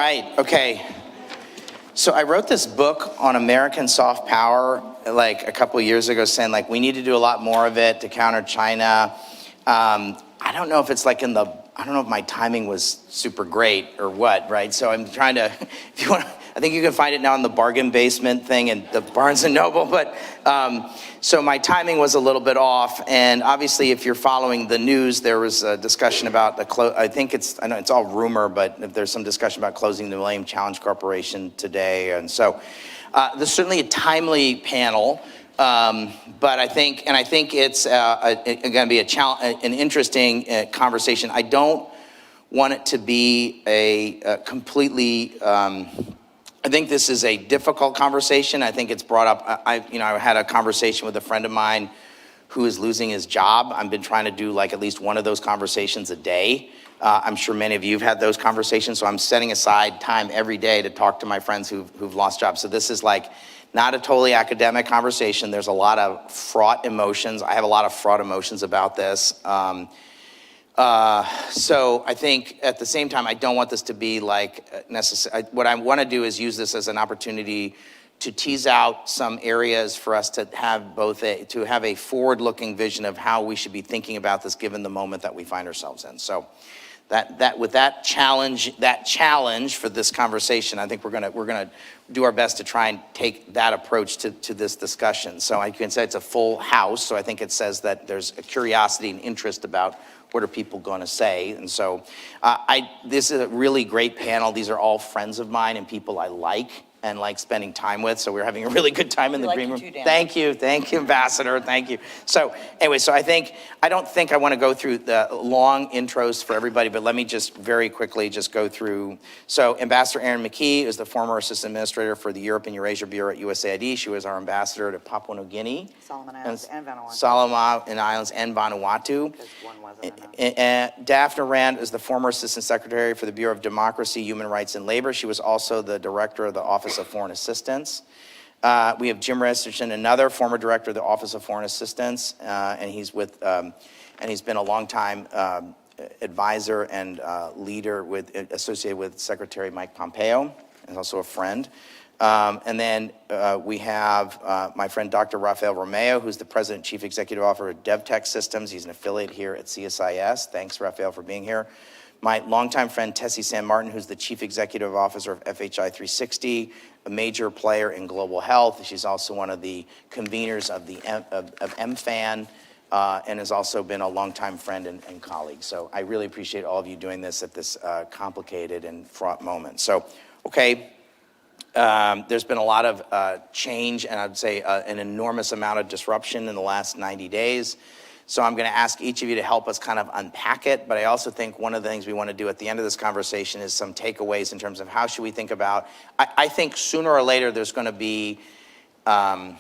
right, okay. So I wrote this book on American soft power like a couple of years ago saying like we need to do a lot more of it to counter China. I don't know if it's like I don't know if my timing was super great or what, right? So I'm trying to, if you want, I think you can find it now in the bargain basement thing and the Barnes and Noble, but so my timing was a little bit off. And obviously if you're following the news, there was a discussion about I know it's all rumor, but there's some discussion about closing the Millennium Challenge Corporation today. And so there's certainly a timely panel. But I think it's going to be an interesting conversation. I don't want it to be a completely. I think this is a difficult conversation. I think it's brought up. I had a conversation with a friend of mine who is losing his job. I've been trying to do like at least one of those conversations a day. I'm sure many of you have had those conversations. So I'm setting aside time every day to talk to my friends who've lost jobs. So this is like not a totally academic conversation. There's a lot of fraught emotions. I have a lot of fraught emotions about this. So I think at the same time, I don't want this to be like necessary. What I want to do is use this as an opportunity to tease out some areas for us to have a forward-looking vision of how we should be thinking about this given the moment that we find ourselves in. So that challenge for this conversation, I think we're gonna do our best to try and take that approach to this discussion. So I can say it's a full house. So I think it says that there's a curiosity and interest about what are people going to say. And so this is a really great panel. These are all friends of mine and people I like and like spending time with. So we're having a really good time in the green room. Thank you, Ambassador. Thank you. So anyway, so I don't think I want to go through the long intros for everybody, but let me just very quickly just go through. So Ambassador Erin McKee is the former Assistant Administrator for the Europe and Eurasia Bureau at USAID. She was our ambassador to Papua New Guinea. Solomon Islands and Vanuatu. Solomon Islands and Vanuatu. Because one wasn't enough. Daphne Rand is the former Assistant Secretary for the Bureau of Democracy, Human Rights, and Labor. She was also the Director of the Office of Foreign Assistance. We have Jim Resterson, another former Director of the Office of Foreign Assistance, and he's been a longtime advisor and leader associated with Secretary Mike Pompeo, and also a friend. And then we have my friend Dr. Rafael Romeo, who's the President and Chief Executive Officer of DevTech Systems. He's an affiliate here at CSIS. Thanks, Rafael, for being here. My longtime friend Tessie San Martin, who's the Chief Executive Officer of FHI 360, a major player in global health. She's also one of the conveners of MFAN, and has also been a longtime friend and colleague. So I really appreciate all of you doing this at this complicated and fraught moment. So, okay. There's been a lot of change and I'd say an enormous amount of disruption in the last 90 days. So I'm going to ask each of you to help us kind of unpack it. But I also think one of the things we want to do at the end of this conversation is some takeaways in terms of how should we think about, I think sooner or later there's going to be, I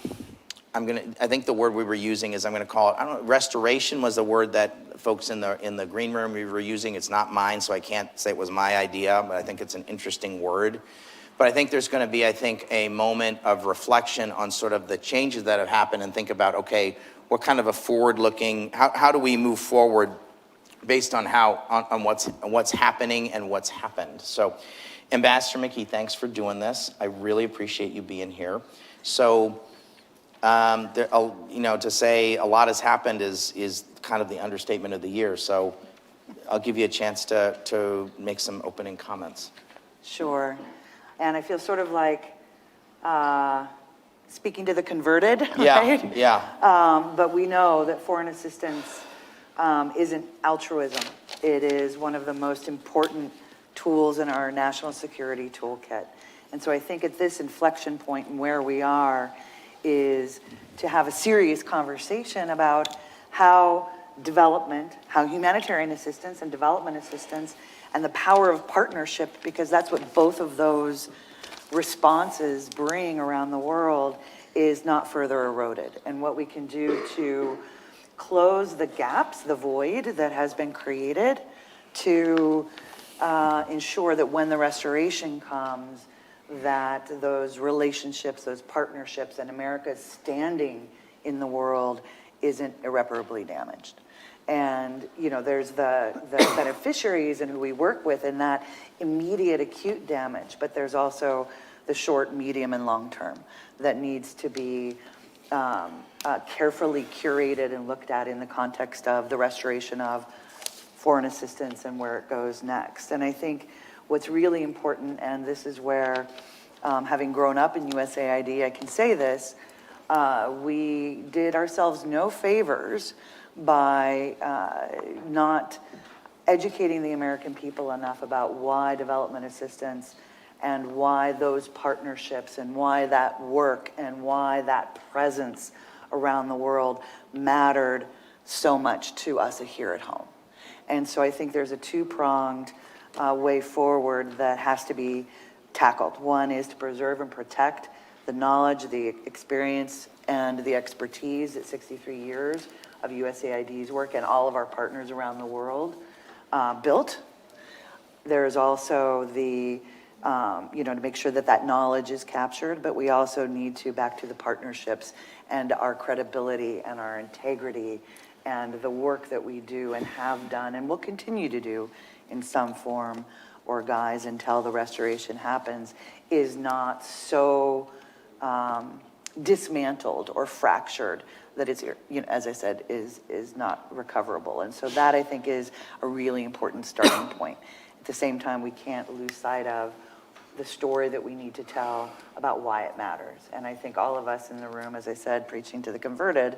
think the word we were using is, I'm going to call it, I don't know, restoration was the word that folks in the green room we were using. It's not mine, so I can't say it was my idea, but I think it's an interesting word. But I think there's going to be, a moment of reflection on sort of the changes that have happened and think about, okay, what kind of a forward-looking, how do we move forward based on what's happening and what's happened. So Ambassador McKee, thanks for doing this. I really appreciate you being here. So, to say a lot has happened is kind of the understatement of the year. So I'll give you a chance to make some opening comments. Sure. And I feel sort of like speaking to the converted, right? Yeah. But we know that foreign assistance isn't altruism. It is one of the most important tools in our national security toolkit. And so I think at this inflection point and where we are is to have a serious conversation about how humanitarian assistance and development assistance and the power of partnership, because that's what both of those responses bring around the world, is not further eroded. And what we can do to close the gaps, the void that has been created, to ensure that when the restoration comes, that those relationships, those partnerships, and America's standing in the world isn't irreparably damaged. And, you know, there's the beneficiaries and who we work with in that immediate acute damage, but there's also the short, medium, and long term that needs to be carefully curated and looked at in the context of the restoration of foreign assistance and where it goes next. And I think what's really important, and this is where, having grown up in USAID, I can say this, we did ourselves no favors by not educating the American people enough about why development assistance and why those partnerships and why that work and why that presence around the world mattered so much to us here at home. And so I think there's a two-pronged way forward that has to be tackled. One is to preserve and protect the knowledge, the experience, and the expertise that 63 years of USAID's work and all of our partners around the world built. There is also the, to make sure that that knowledge is captured, but we also need to, back to the partnerships and our credibility and our integrity and the work that we do and have done and will continue to do in some form or guise until the restoration happens is not so dismantled or fractured that it's, as I said, is not recoverable. And so that, I think, is a really important starting point. At the same time, we can't lose sight of the story that we need to tell about why it matters. And I think all of us in the room, as I said, preaching to the converted,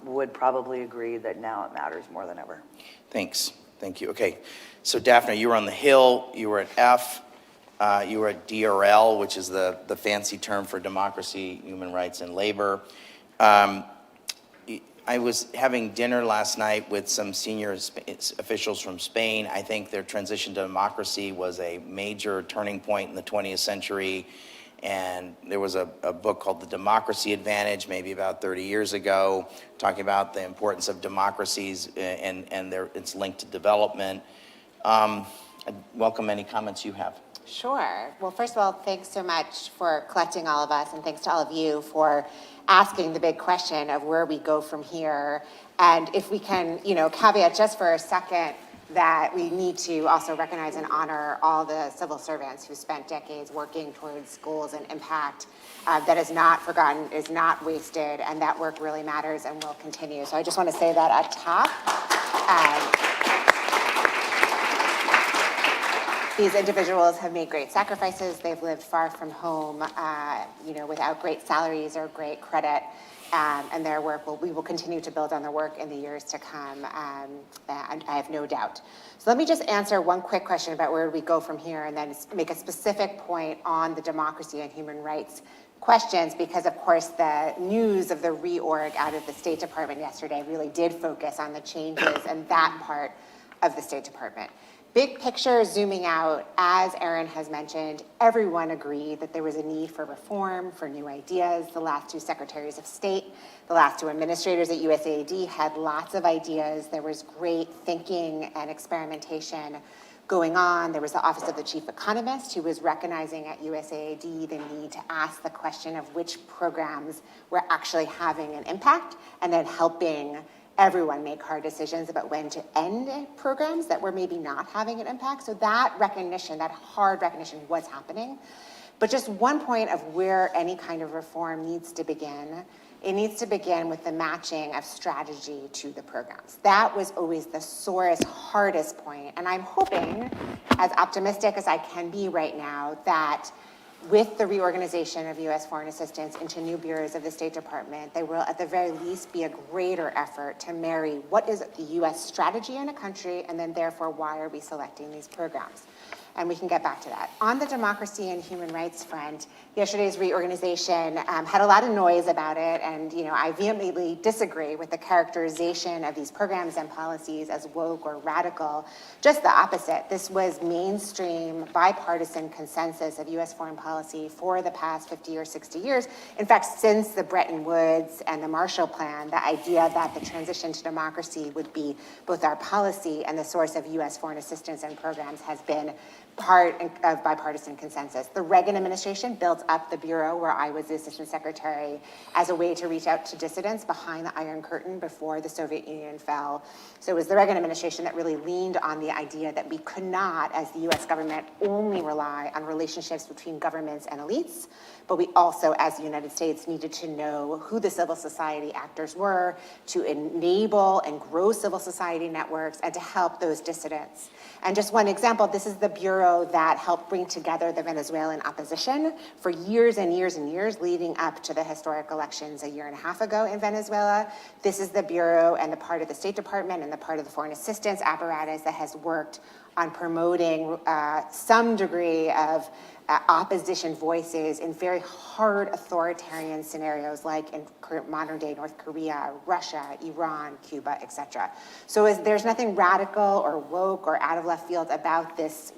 would probably agree that now it matters more than ever. Thanks. Thank you. Okay. So Daphne, you were on the Hill, you were at F, you were at DRL, which is the fancy term for democracy, human rights, and labor. I was having dinner last night with some senior officials from Spain. I think their transition to democracy was a major turning point in the 20th century. And there was a book called The Democracy Advantage, maybe about 30 years ago, talking about the importance of democracies and its link to development. I'd welcome any comments you have. Sure. Well, first of all, thanks so much for collecting all of us, and thanks to all of you for asking the big question of where we go from here. And if we can, caveat just for a second that we need to also recognize and honor all the civil servants who spent decades working towards goals and impact that is not forgotten, is not wasted, and that work really matters and will continue. So I just want to say that at top. These individuals have made great sacrifices. They've lived far from home, without great salaries or great credit. And their work, we will continue to build on their work in the years to come, and I have no doubt. So let me just answer one quick question about where we go from here and then make a specific point on the democracy and human rights questions, because of course the news of the reorg out of the State Department yesterday really did focus on the changes in that part of the State Department. Big picture, zooming out, as Erin has mentioned, everyone agreed that there was a need for reform, for new ideas. The last two secretaries of state, the last two administrators at USAID had lots of ideas. There was great thinking and experimentation going on. There was the Office of the Chief Economist, who was recognizing at USAID the need to ask the question of which programs were actually having an impact and then helping everyone make hard decisions about when to end programs that were maybe not having an impact. So that recognition, that hard recognition, was happening. But just one point of where any kind of reform needs to begin, it needs to begin with the matching of strategy to the programs. That was always the sorest, hardest point. And I'm hoping, as optimistic as I can be right now, that with the reorganization of U.S. foreign assistance into new bureaus of the State Department, there will at the very least be a greater effort to marry what is the U.S. strategy in a country, and then therefore why are we selecting these programs. And we can get back to that. On the democracy and human rights front, yesterday's reorganization had a lot of noise about it, and I vehemently disagree with the characterization of these programs and policies as woke or radical. Just the opposite. This was mainstream, bipartisan consensus of U.S. foreign policy for the past 50 or 60 years. In fact, since the Bretton Woods and the Marshall Plan, the idea that the transition to democracy would be both our policy and the source of U.S. foreign assistance and programs has been part of bipartisan consensus. The Reagan administration built up the Bureau, where I was the Assistant Secretary, as a way to reach out to dissidents behind the Iron Curtain before the Soviet Union fell. So it was the Reagan administration that really leaned on the idea that we could not, as the US government, only rely on relationships between governments and elites, but we also, as the United States, needed to know who the civil society actors were to enable and grow civil society networks and to help those dissidents. And just one example, this is the Bureau that helped bring together the Venezuelan opposition for years and years and years leading up to the historic elections a year and a half ago in Venezuela. This is the Bureau and the part of the State Department and the part of the foreign assistance apparatus that has worked on promoting some degree of opposition voices in very hard authoritarian scenarios like in modern day North Korea, Russia, Iran, Cuba, etc. So there's nothing radical or woke or out of left field about this,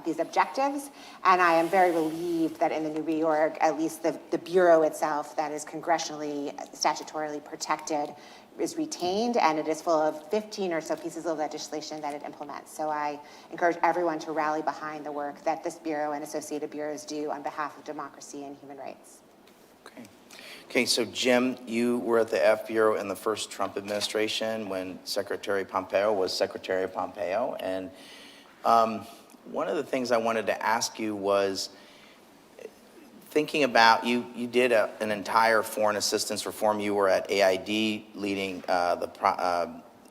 these objectives, and I am very relieved that in the new reorg, at least the Bureau itself that is congressionally, statutorily protected is retained, and it is full of 15 or so pieces of legislation that it implements. So I encourage everyone to rally behind the work that this Bureau and associated bureaus do on behalf of democracy and human rights. Okay, so Jim, you were at the F Bureau in the first Trump administration when Secretary Pompeo was Secretary Pompeo, and one of the things I wanted to ask you was, thinking about, you did an entire foreign assistance reform. You were at AID leading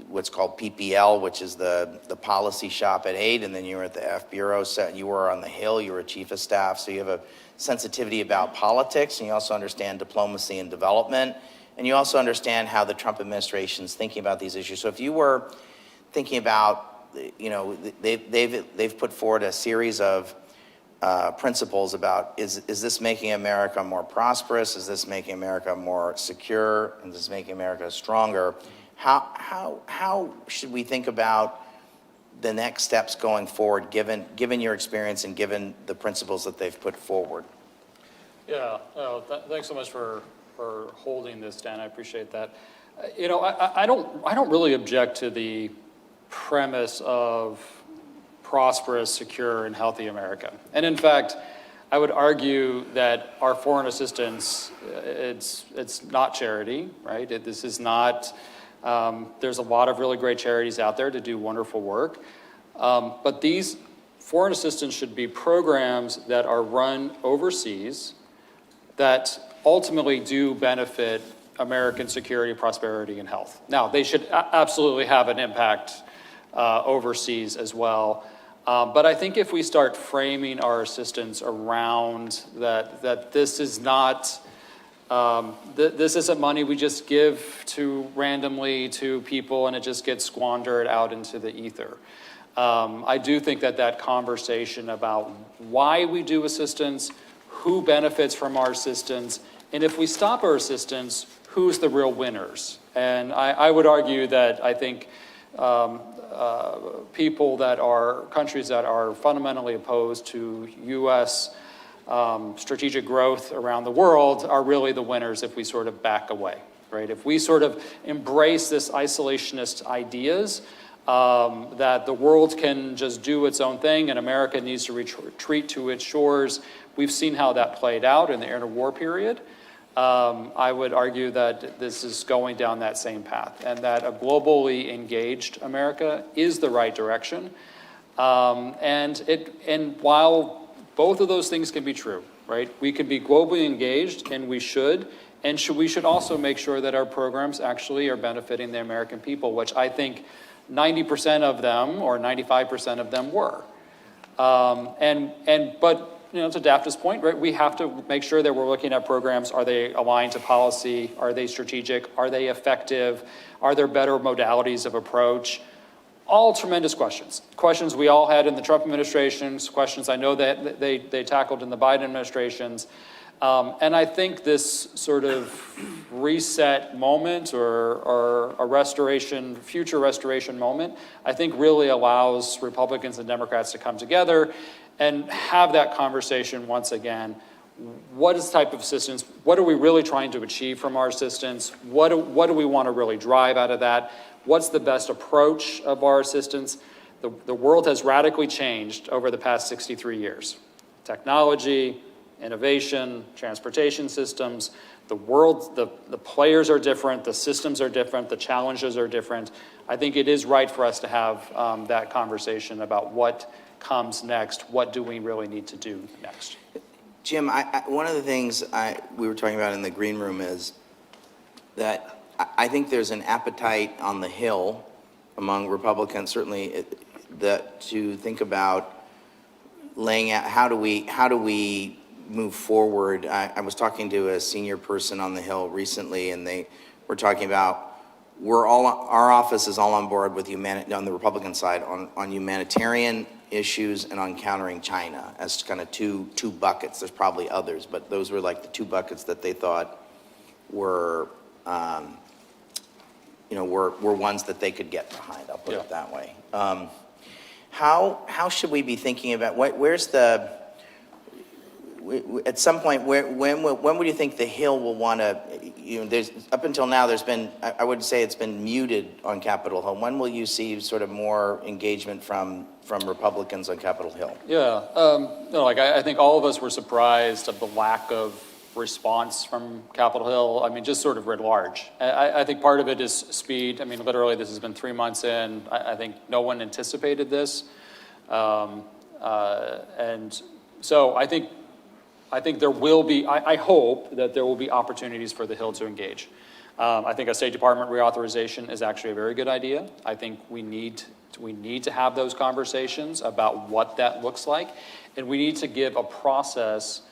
what's called PPL, which is the policy shop at AID, and then you were at the F Bureau. So you were on the Hill, you were chief of staff, so you have a sensitivity about politics, and you also understand diplomacy and development, and you also understand how the Trump administration is thinking about these issues. So if you were thinking about, you know, they've put forward a series of principles about, is this making America more prosperous? Is this making America more secure? Is this making America stronger? How should we think about the next steps going forward, given your experience and given the principles that they've put forward? Yeah, thanks so much for holding this, Dan. I appreciate that. You know, I don't really object to the premise of prosperous, secure, and healthy America. And in fact, I would argue that our foreign assistance, it's not charity, right? This is not, there's a lot of really great charities out there to do wonderful work. But these foreign assistance should be programs that are run overseas that ultimately do benefit American security, prosperity, and health. Now, they should absolutely have an impact overseas as well. But I think if we start framing our assistance around that this is not, this isn't money we just give to randomly to people and it just gets squandered out into the ether. I do think that conversation about why we do assistance, who benefits from our assistance, and if we stop our assistance, who's the real winners? And I would argue that I think countries that are fundamentally opposed to U.S. Strategic growth around the world are really the winners if we sort of back away, right? If we sort of embrace this isolationist ideas that the world can just do its own thing and America needs to retreat to its shores. We've seen how that played out in the interwar period. I would argue that this is going down that same path and that a globally engaged America is the right direction. And while both of those things can be true, right? We can be globally engaged and we should, and we should also make sure that our programs actually are benefiting the American people, which I think 90% of them or 95% of them were. But you know, to Daphne's point, right, we have to make sure that we're looking at programs. Are they aligned to policy? Are they strategic? Are they effective? Are there better modalities of approach? All tremendous questions. Questions we all had in the Trump administrations, questions I know that they tackled in the Biden administrations. And I think this sort of reset moment or a restoration, future restoration moment, I think really allows Republicans and Democrats to come together and have that conversation once again. What is the type of assistance? What are we really trying to achieve from our assistance? What do we want to really drive out of that? What's the best approach of our assistance? the world has radically changed over the past 63 years. Technology, innovation, transportation systems, the world, the players are different, the systems are different, the challenges are different. I think it is right for us to have that conversation about what comes next, what do we really need to do next. Jim, one of the things we were talking about in the green room is that I think there's an appetite on the Hill among Republicans, certainly, to think about laying out how do we move forward. I was talking to a senior person on the Hill recently, and they were talking about our office is all on board with on the Republican side on humanitarian issues and on countering China as kind of two buckets. There's probably others, but those were like the two buckets that they thought were were ones that they could get behind. I'll put it that way. How should we be thinking about where's the at some point, when would you think the Hill will want to, there's, up until now, there's been, I would say it's been muted on Capitol Hill. When will you see sort of more engagement from Republicans on Capitol Hill? Yeah, I think all of us were surprised of the lack of response from Capitol Hill. I mean, just sort of writ large. I think part of it is speed. I mean, literally, this has been 3 months in. I think no one anticipated this. And so I think there will be, I hope that there will be opportunities for the Hill to engage. I think a State Department reauthorization is actually a very good idea. I think we need to have those conversations about what that looks like, and we need to give a process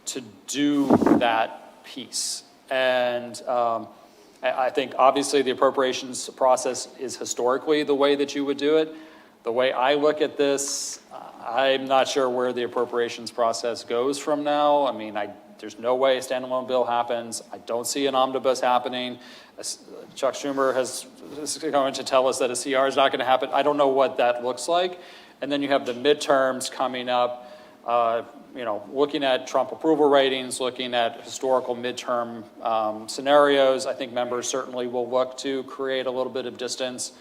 to do that piece. And I think obviously the appropriations process is historically the way that you would do it. The way I look at this, I'm not sure where the appropriations process goes from now. I mean, there's no way a standalone bill happens. I don't see an omnibus happening. Chuck Schumer is going to tell us that a CR is not going to happen. I don't know what that looks like. And then you have the midterms coming up, looking at Trump approval ratings, looking at historical midterm scenarios. I think members certainly will look to create a little bit of distance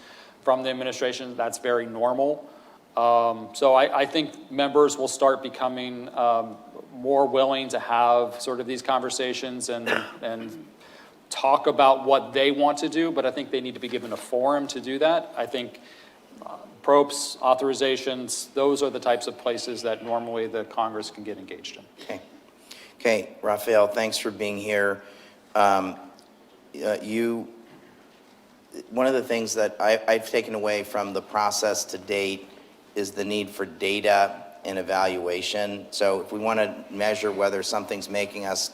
from the administration. That's very normal. So I think members will start becoming more willing to have sort of these conversations and talk about what they want to do, but I think they need to be given a forum to do that. I think PROPs, authorizations, those are the types of places that normally the Congress can get engaged in. Okay, Raphael, thanks for being here. One of the things that I've taken away from the process to date is the need for data and evaluation. So if we want to measure whether something's making us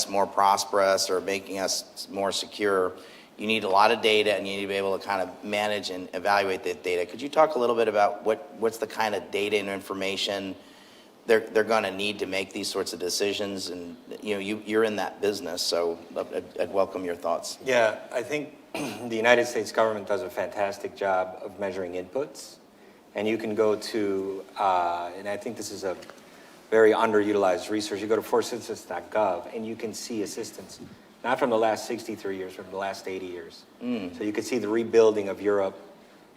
more prosperous or making us more secure, you need a lot of data, and you need to be able to kind of manage and evaluate that data. Could you talk a little bit about what's the kind of data and information they're going to need to make these sorts of decisions? And you're in that business, so I'd welcome your thoughts. Yeah, I think the United States government does a fantastic job of measuring inputs. And you can go to, and I think this is a very underutilized resource, you go to forcecensus.gov and you can see assistance, not from the last 63 years, from the last 80 years. So you could see the rebuilding of Europe,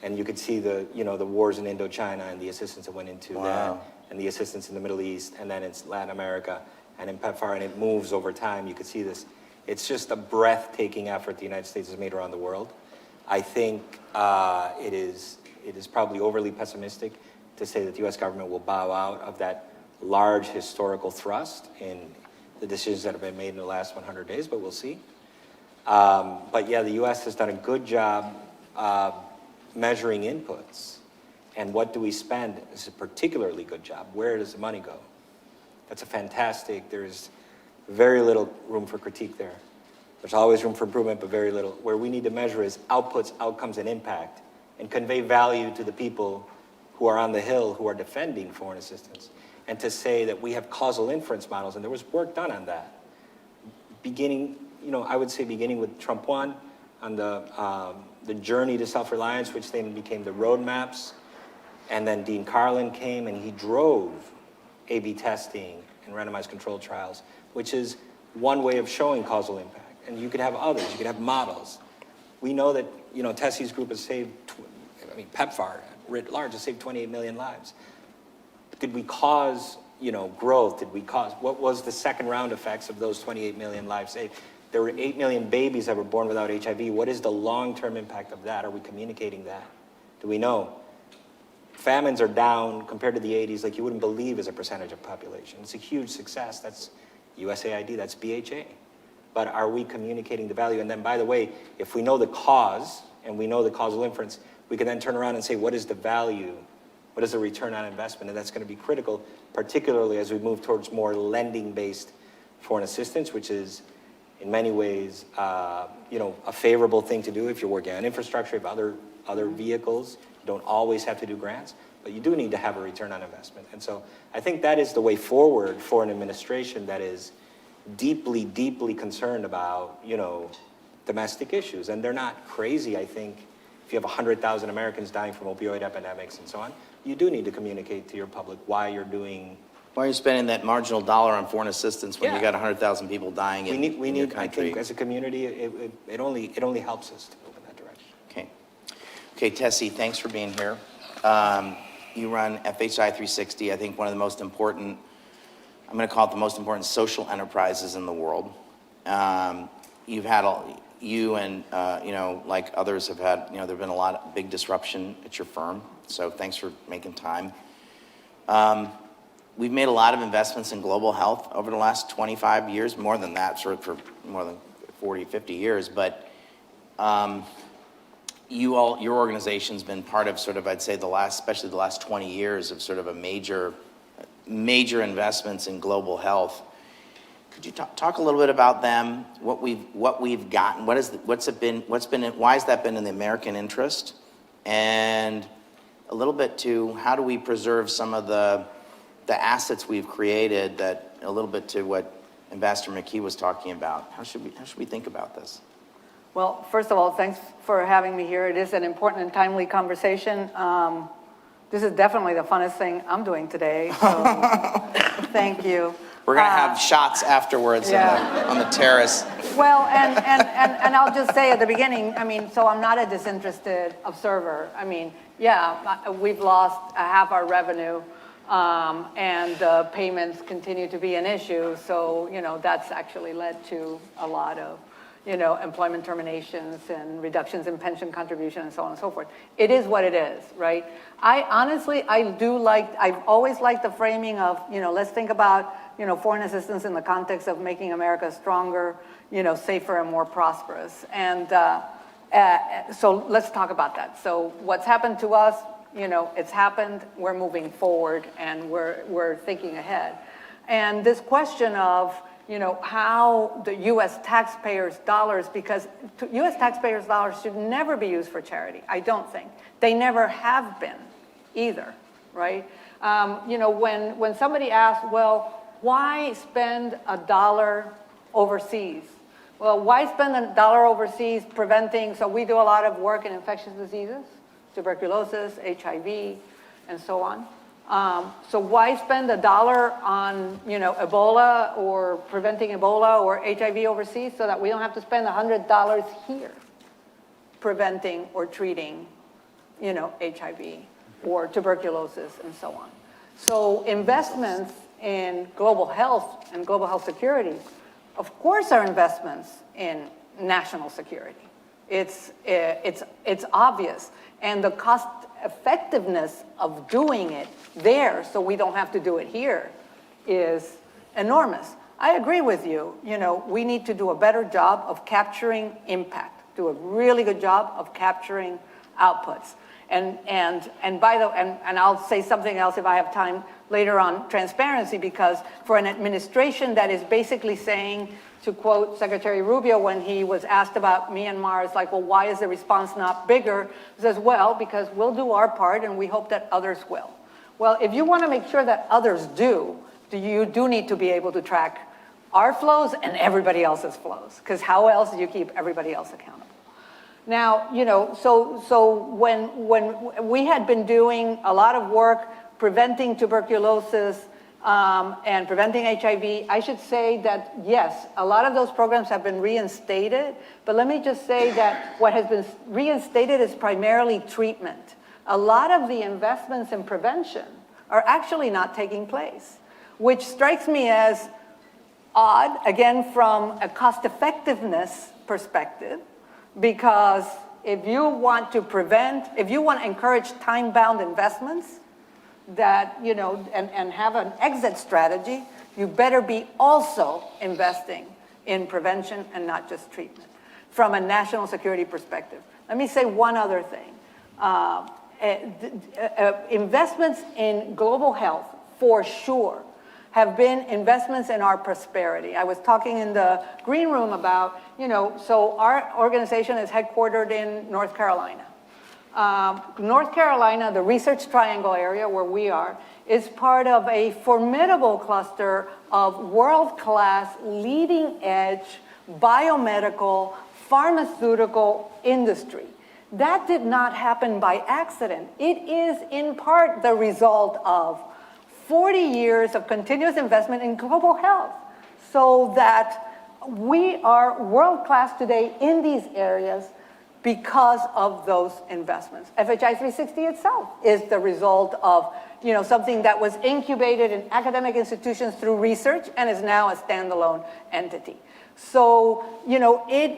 and you could see the wars in Indochina and the assistance that went into that, and the assistance in the Middle East, and then it's Latin America, and in PEPFAR, and it moves over time. You could see this. It's just a breathtaking effort the United States has made around the world. I think it is probably overly pessimistic to say that the U.S. government will bow out of that large historical thrust in the decisions that have been made in the last 100 days, but we'll see. But yeah, the U.S. has done a good job measuring inputs. And what do we spend is a particularly good job. Where does the money go? That's a fantastic, there's very little room for critique there. There's always room for improvement, but very little. Where we need to measure is outputs, outcomes, and impact, and convey value to the people who are on the Hill, who are defending foreign assistance. And to say that we have causal inference models, and there was work done on that. Beginning, I would say beginning with Trump 1, on the journey to self-reliance, which then became the roadmaps. And then Dean Carlin came and he drove A/B testing and randomized controlled trials, which is one way of showing causal impact. And you could have others, you could have models. We know that, Tessie's group has saved, PEPFAR writ large. It saved 28 million lives. Did we cause, growth? Did we cause, what was the second round effects of those 28 million lives saved? There were 8 million babies that were born without HIV. What is the long-term impact of that? Are we communicating that? Do we know? Famines are down compared to the 80s like you wouldn't believe as a percentage of population. It's a huge success. That's USAID, that's BHA. But are we communicating the value? And then, by the way, if we know the cause and we know the causal inference, we can then turn around and say, what is the value? What is the return on investment? And that's going to be critical, particularly as we move towards more lending-based foreign assistance, which is in many ways, a favorable thing to do if you're working on infrastructure, if other vehicles. You don't always have to do grants, but you do need to have a return on investment. And so I think that is the way forward for an administration that is deeply, deeply concerned about, domestic issues. And they're not crazy, I think. If you have 100,000 Americans dying from opioid epidemics and so on, you do need to communicate to your public why you're doing. Why are you spending that marginal dollar on foreign assistance when Yeah. you got 100,000 people dying in your country? I think as a community, it only helps us to move in that direction. Okay, Tessie, thanks for being here. You run FHI 360, I think one of the most important, I'm going to call it the most important social enterprises in the world. You've had, you and, like others have had, there have been a lot of big disruption at your firm. So thanks for making time. We've made a lot of investments in global health over the last 25 years, more than that, for more than 40, 50 years. But your organization's been part of I'd say especially the last 20 years of sort of a major investments in global health. Could you talk a little bit about them? What we've gotten? Why has that been in the American interest? And a little bit to how do we preserve some of the assets we've created? That a little bit to what Ambassador McKee was talking about. How should we think about this? Well, first of all, thanks for having me here. It is an important and timely conversation. This is definitely the funnest thing I'm doing today, so thank you. We're going to have shots afterwards on the terrace. Well, and I'll just say at the beginning, so I'm not a disinterested observer. We've lost half our revenue, and payments continue to be an issue. So, that's actually led to a lot of, employment terminations and reductions in pension contribution and so on and so forth. It is what it is, right? I've always liked the framing of, let's think about, foreign assistance in the context of making America stronger, safer and more prosperous. And so let's talk about that. So what's happened to us, it's happened, we're moving forward and we're thinking ahead. And this question of, how the U.S. taxpayers' dollars, because U.S. taxpayers' dollars should never be used for charity, I don't think. They never have been either, right? When somebody asks, well, why spend $1 overseas? Well, why spend $1 overseas preventing, so we do a lot of work in infectious diseases, tuberculosis, HIV, and so on. So why spend $1 on, Ebola or preventing Ebola or HIV overseas so that we don't have to spend $100 here preventing or treating, HIV or tuberculosis and so on. So investments in global health and global health security, of course, are investments in national security. It's obvious, and the cost effectiveness of doing it there so we don't have to do it here is enormous. I agree with you. We need to do a better job of capturing impact, do a really good job of capturing outputs. And I'll say something else if I have time later on transparency, because for an administration that is basically saying, to quote Secretary Rubio when he was asked about Myanmar, it's like, well, why is the response not bigger? He says, well, because we'll do our part and we hope that others will. Well, if you want to make sure that others do, you do need to be able to track our flows and everybody else's flows, because how else do you keep everybody else accountable? Now, so when we had been doing a lot of work preventing tuberculosis and preventing HIV, I should say that, yes, a lot of those programs have been reinstated, but let me just say that what has been reinstated is primarily treatment. a lot of the investments in prevention are actually not taking place, which strikes me as odd, again, from a cost-effectiveness perspective, because if you want to prevent, if you want to encourage time-bound investments that, you know, and have an exit strategy, you better be also investing in prevention and not just treatment from a national security perspective. Let me say one other thing. Investments in global health, for sure, have been investments in our prosperity. I was talking in the green room about, you know, so our organization is headquartered in North Carolina. North Carolina, the Research Triangle area where we are, is part of a formidable cluster of world-class, leading-edge biomedical, pharmaceutical industry. That did not happen by accident. It is in part the result of 40 years of continuous investment in global health, so that we are world-class today in these areas because of those investments. FHI 360 itself is the result of, you know, something that was incubated in academic institutions through research and is now a standalone entity. So, you know, it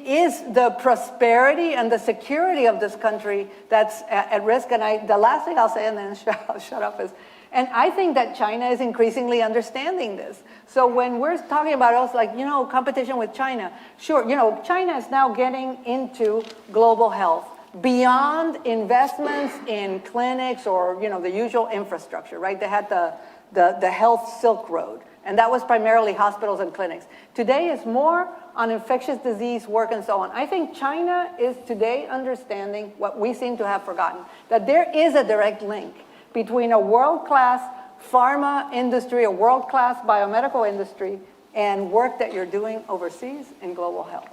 is the prosperity and the security of this country that's at risk. And the last thing I'll say, and then I'll shut up, is, and I think that China is increasingly understanding this. So when we're talking about also, like, you know, competition with China, sure, you know, China is now getting into global health beyond investments in clinics or, you know, the usual infrastructure, right? They had the health Silk Road, and that was primarily hospitals and clinics. Today is more on infectious disease work and so on. I think China is today understanding what we seem to have forgotten, that there is a direct link between a world-class pharma industry, a world-class biomedical industry, and work that you're doing overseas in global health.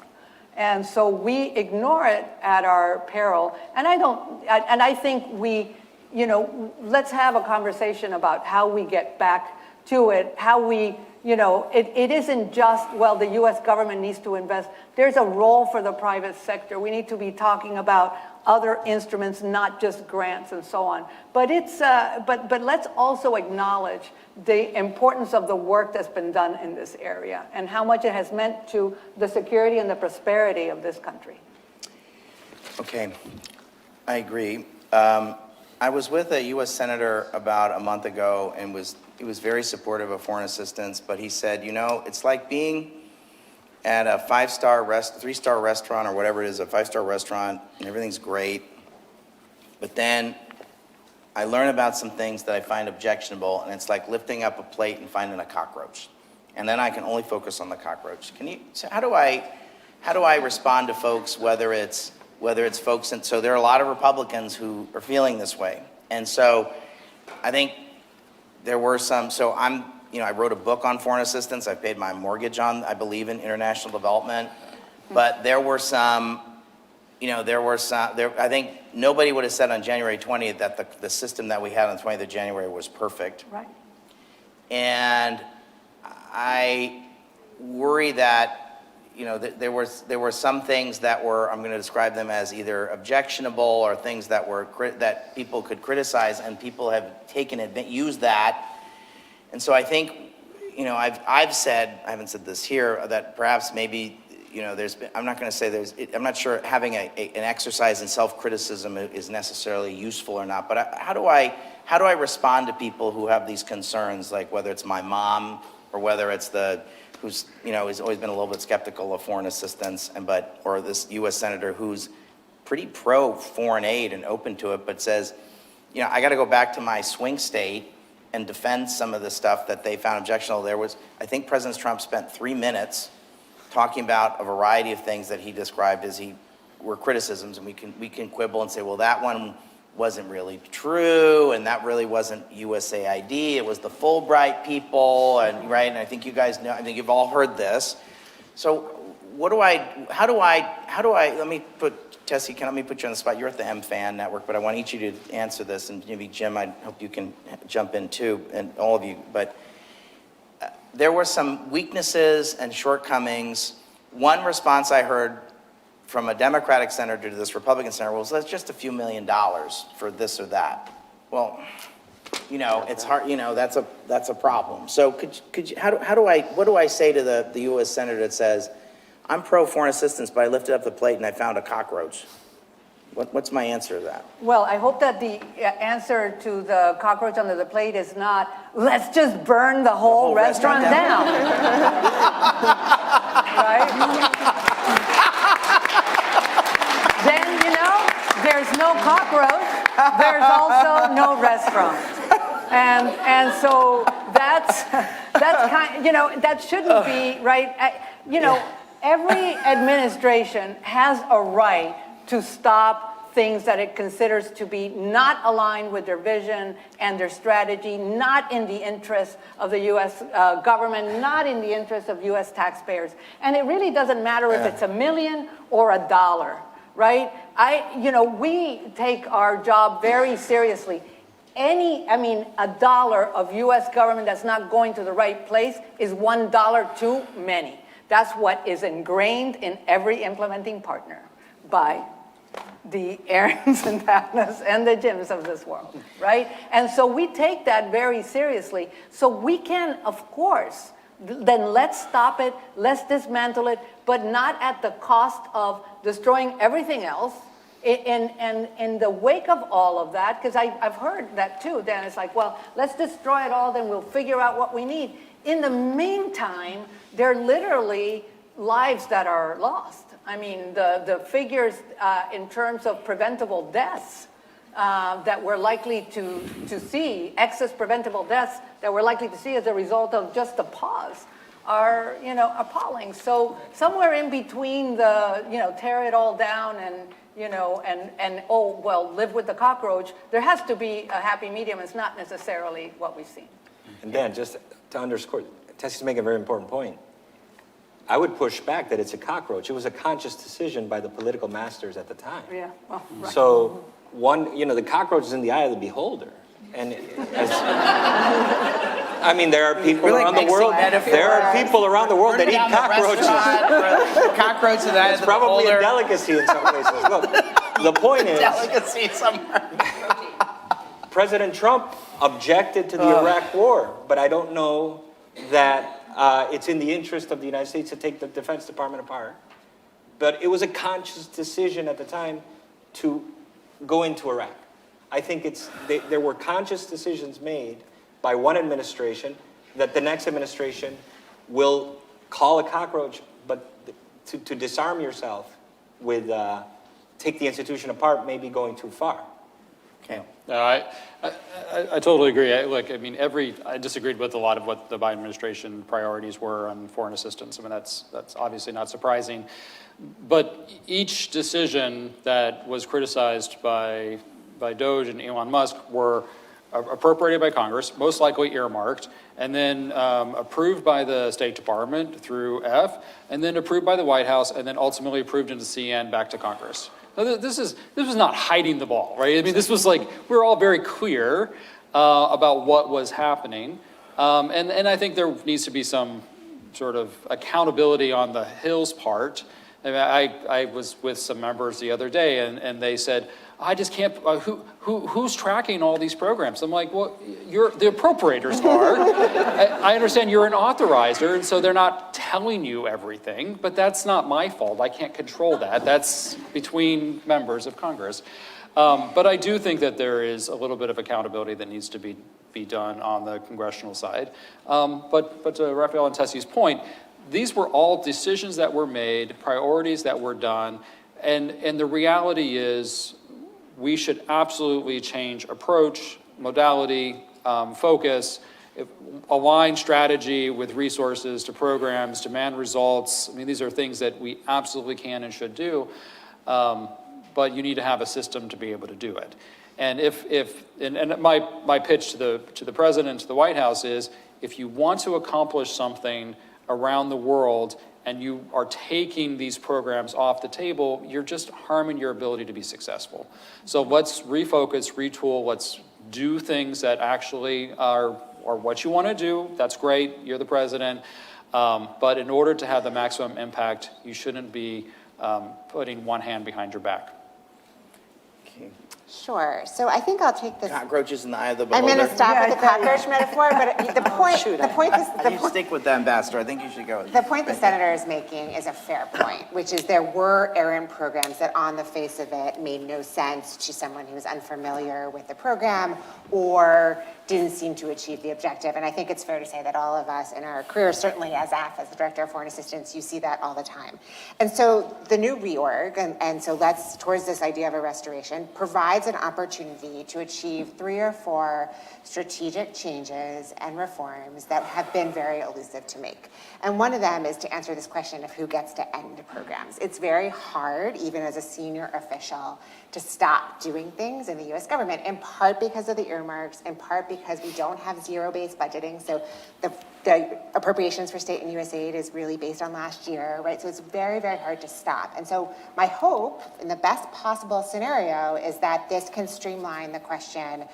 And so we ignore it at our peril. And I think we, you know, let's have a conversation about how we get back to it, how we, you know, it isn't just, well, the US government needs to invest. There's a role for the private sector. We need to be talking about other instruments, not just grants and so on. But it's, but let's also acknowledge the importance of the work that's been done in this area and how much it has meant to the security and the prosperity of this country. Okay, I agree. I was with a U.S. Senator about a month ago, and he was very supportive of foreign assistance, but he said, you know, it's like being at a three-star restaurant or whatever it is, a five-star restaurant, and everything's great. But then I learn about some things that I find objectionable, and it's like lifting up a plate and finding a cockroach. And then I can only focus on the cockroach. So how do I respond to folks, whether it's folks, and so there are a lot of Republicans who are feeling this way. And so I think there were some, so I wrote a book on foreign assistance. I paid my mortgage on, I believe in international development. But there were some, I think nobody would have said on January 20th that the system that we had on the 20th of January was perfect. Right. And I worry that, you know, there were some things that were, I'm going to describe them as either objectionable or things that were that people could criticize, and people have used that. And so I think, you know, I've said, I haven't said this here, that perhaps maybe, you know, I'm not going to say I'm not sure having an exercise in self-criticism is necessarily useful or not, but how do I respond to people who have these concerns, like whether it's my mom or whether it's who's, you know, has always been a little bit skeptical of foreign assistance, or this U.S. Senator who's pretty pro-foreign aid and open to it, but says, you know, I got to go back to my swing state and defend some of the stuff that they found objectionable. I think President Trump spent 3 minutes talking about a variety of things that he described as were criticisms, and we can quibble and say, well, that one wasn't really true, and that really wasn't USAID, it was the Fulbright people, and right, and I think you guys know, I think you've all heard this. So how do I, let me put, Tessie, let me put you on the spot. You're at the MFAN network, but I want each of you to answer this, and maybe Jim, I hope you can jump in too, and all of you, but there were some weaknesses and shortcomings. One response I heard from a Democratic senator to this Republican senator, well, so that's just a few $1 million for this or that. Well, you know, it's hard, you know, that's a problem. So could you, what do I say to the U.S. senator that says, I'm pro foreign assistance, but I lifted up the plate and I found a cockroach? What's my answer to that? Well, I hope that the answer to the cockroach under the plate is not, let's just burn the whole restaurant down. Right? Then, you know, there's no cockroach, there's also no restaurant. And so that's kind, you know, that shouldn't be, right? You know, every administration has a right to stop things that it considers to be not aligned with their vision and their strategy, not in the interest of the U.S. Government, not in the interest of U.S. taxpayers. And it really doesn't matter if it's $1 million or $1, right? You know, we take our job very seriously. $1 of U.S. government that's not going to the right place is $1 too many. That's what is ingrained in every implementing partner by the Aarons and Daphnes and the Jims of this world, right? And so we take that very seriously. So we can, of course, then let's stop it, let's dismantle it, but not at the cost of destroying everything else. In the wake of all of that, because I've heard that too, Dan, it's like, well, let's destroy it all, then we'll figure out what we need. In the meantime, there are literally lives that are lost. I mean, the figures in terms of preventable deaths that we're likely to see, excess preventable deaths that we're likely to see as a result of just the pause are, you know, appalling. So somewhere in between the, you know, tear it all down and, you know, and oh, well, live with the cockroach, there has to be a happy medium. It's not necessarily what we've seen. And Dan, just to underscore, Tessie's making a very important point. I would push back that it's a cockroach. It was a conscious decision by the political masters at the time. Yeah, well, right. So one, you know, the cockroach is in the eye of the beholder. And I mean, there are people around the world. There are people around the world that eat cockroaches. Cockroaches in the eye of It's the probably beholder. a delicacy in some places. Look, the point is, Delicacy somewhere. President Trump objected to the Iraq War, but I don't know that it's in the interest of the United States to take the Defense Department apart. But it was a conscious decision at the time to go into Iraq. I think there were conscious decisions made by one administration that the next administration will call a cockroach, but to disarm yourself with take the institution apart may be going too far. Okay. No, I totally agree. I disagreed with a lot of what the Biden administration priorities were on foreign assistance. I mean, that's obviously not surprising. But each decision that was criticized by Doge and Elon Musk were appropriated by Congress, most likely earmarked, and then approved by the State Department through F, and then approved by the White House, and then ultimately approved into CN back to Congress. Now, this was not hiding the ball, right? I mean, this was like, we were all very clear about what was happening. And I think there needs to be some sort of accountability on the Hill's part. I mean, I was with some members the other day, and they said, I just can't, who's tracking all these programs? I'm like, well, the appropriators are. I understand you're an authorizer, and so they're not telling you everything, but that's not my fault. I can't control that. That's between members of Congress. But I do think that there is a little bit of accountability that needs to be done on the congressional side. But to Raphael and Tessie's point, these were all decisions that were made, priorities that were done, and the reality is, we should absolutely change approach, modality, focus, align strategy with resources to programs, demand results. I mean, these are things that we absolutely can and should do, but you need to have a system to be able to do it. And and my pitch to the president, to the White House is, if you want to accomplish something around the world and you are taking these programs off the table, you're just harming your ability to be successful. So let's refocus, retool, let's do things that actually are what you want to do. That's great, you're the president. But in order to have the maximum impact, you shouldn't be putting one hand behind your back. Okay. Sure. So I think I'll take this. Cockroaches in the eye of the I'm beholder. going to stop with the cockroach metaphor, but the point You stick with the ambassador. I think you should go. The point the senator is making is a fair point, which is there were errant programs that on the face of it made no sense to someone who was unfamiliar with the program or didn't seem to achieve the objective. And I think it's fair to say that all of us in our careers, certainly as AF, as the Director of Foreign Assistance, you see that all the time. And so the new reorg, and so let's, towards this idea of a restoration, provides an opportunity to achieve 3 or 4 strategic changes and reforms that have been very elusive to make. And one of them is to answer this question of who gets to end programs. It's very hard, even as a senior official, to stop doing things in the US government, in part because of the earmarks, in part because we don't have zero-based budgeting. So the appropriations for state and USAID is really based on last year, right? So it's very, very hard to stop. And so my hope, in the best possible scenario, is that this can streamline the question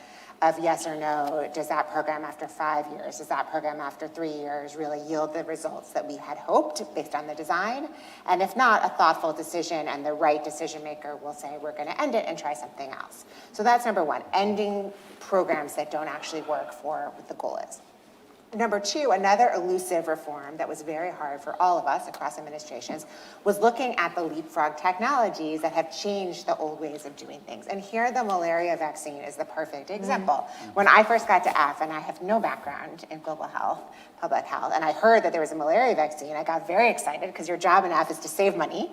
of yes or no. Does that program after 5 years, does that program after 3 years really yield the results that we had hoped based on the design? And if not, a thoughtful decision and the right decision maker will say, we're going to end it and try something else. So that's number one, ending programs that don't actually work for what the goal is. Number 2, another elusive reform that was very hard for all of us across administrations was looking at the leapfrog technologies that have changed the old ways of doing things. And here the malaria vaccine is the perfect example. When I first got to AF, and I have no background in global health, public health, and I heard that there was a malaria vaccine, I got very excited because your job in AF is to save money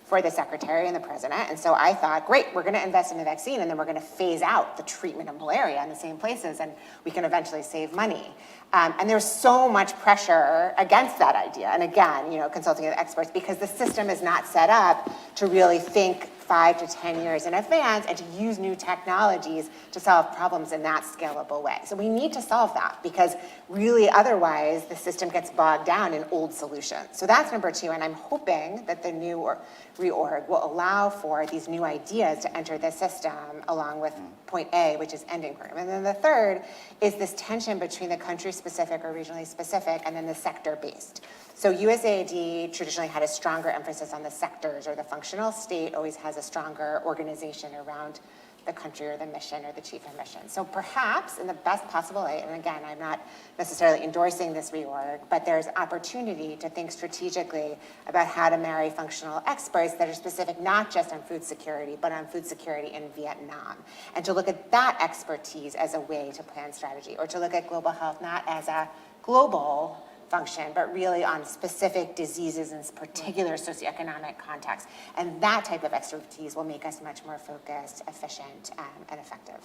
for the secretary and the president. And so I thought, great, we're going to invest in a vaccine and then we're going to phase out the treatment of malaria in the same places and we can eventually save money. And there's so much pressure against that idea. And again, consulting with experts, because the system is not set up to really think 5 to 10 years in advance and to use new technologies to solve problems in that scalable way. So we need to solve that because really otherwise the system gets bogged down in old solutions. So that's number 2, and I'm hoping that the new reorg will allow for these new ideas to enter the system along with point A, which is ending program. And then the third is this tension between the country-specific or regionally specific and then the sector-based. So USAID traditionally had a stronger emphasis on the sectors, or the functional state always has a stronger organization around the country or the mission or the chief of mission. So perhaps in the best possible way, and again, I'm not necessarily endorsing this reorg, but there's opportunity to think strategically about how to marry functional experts that are specific not just on food security, but on food security in Vietnam. And to look at that expertise as a way to plan strategy, or to look at global health not as a global function, but really on specific diseases in particular socioeconomic contexts. And that type of expertise will make us much more focused, efficient, and effective.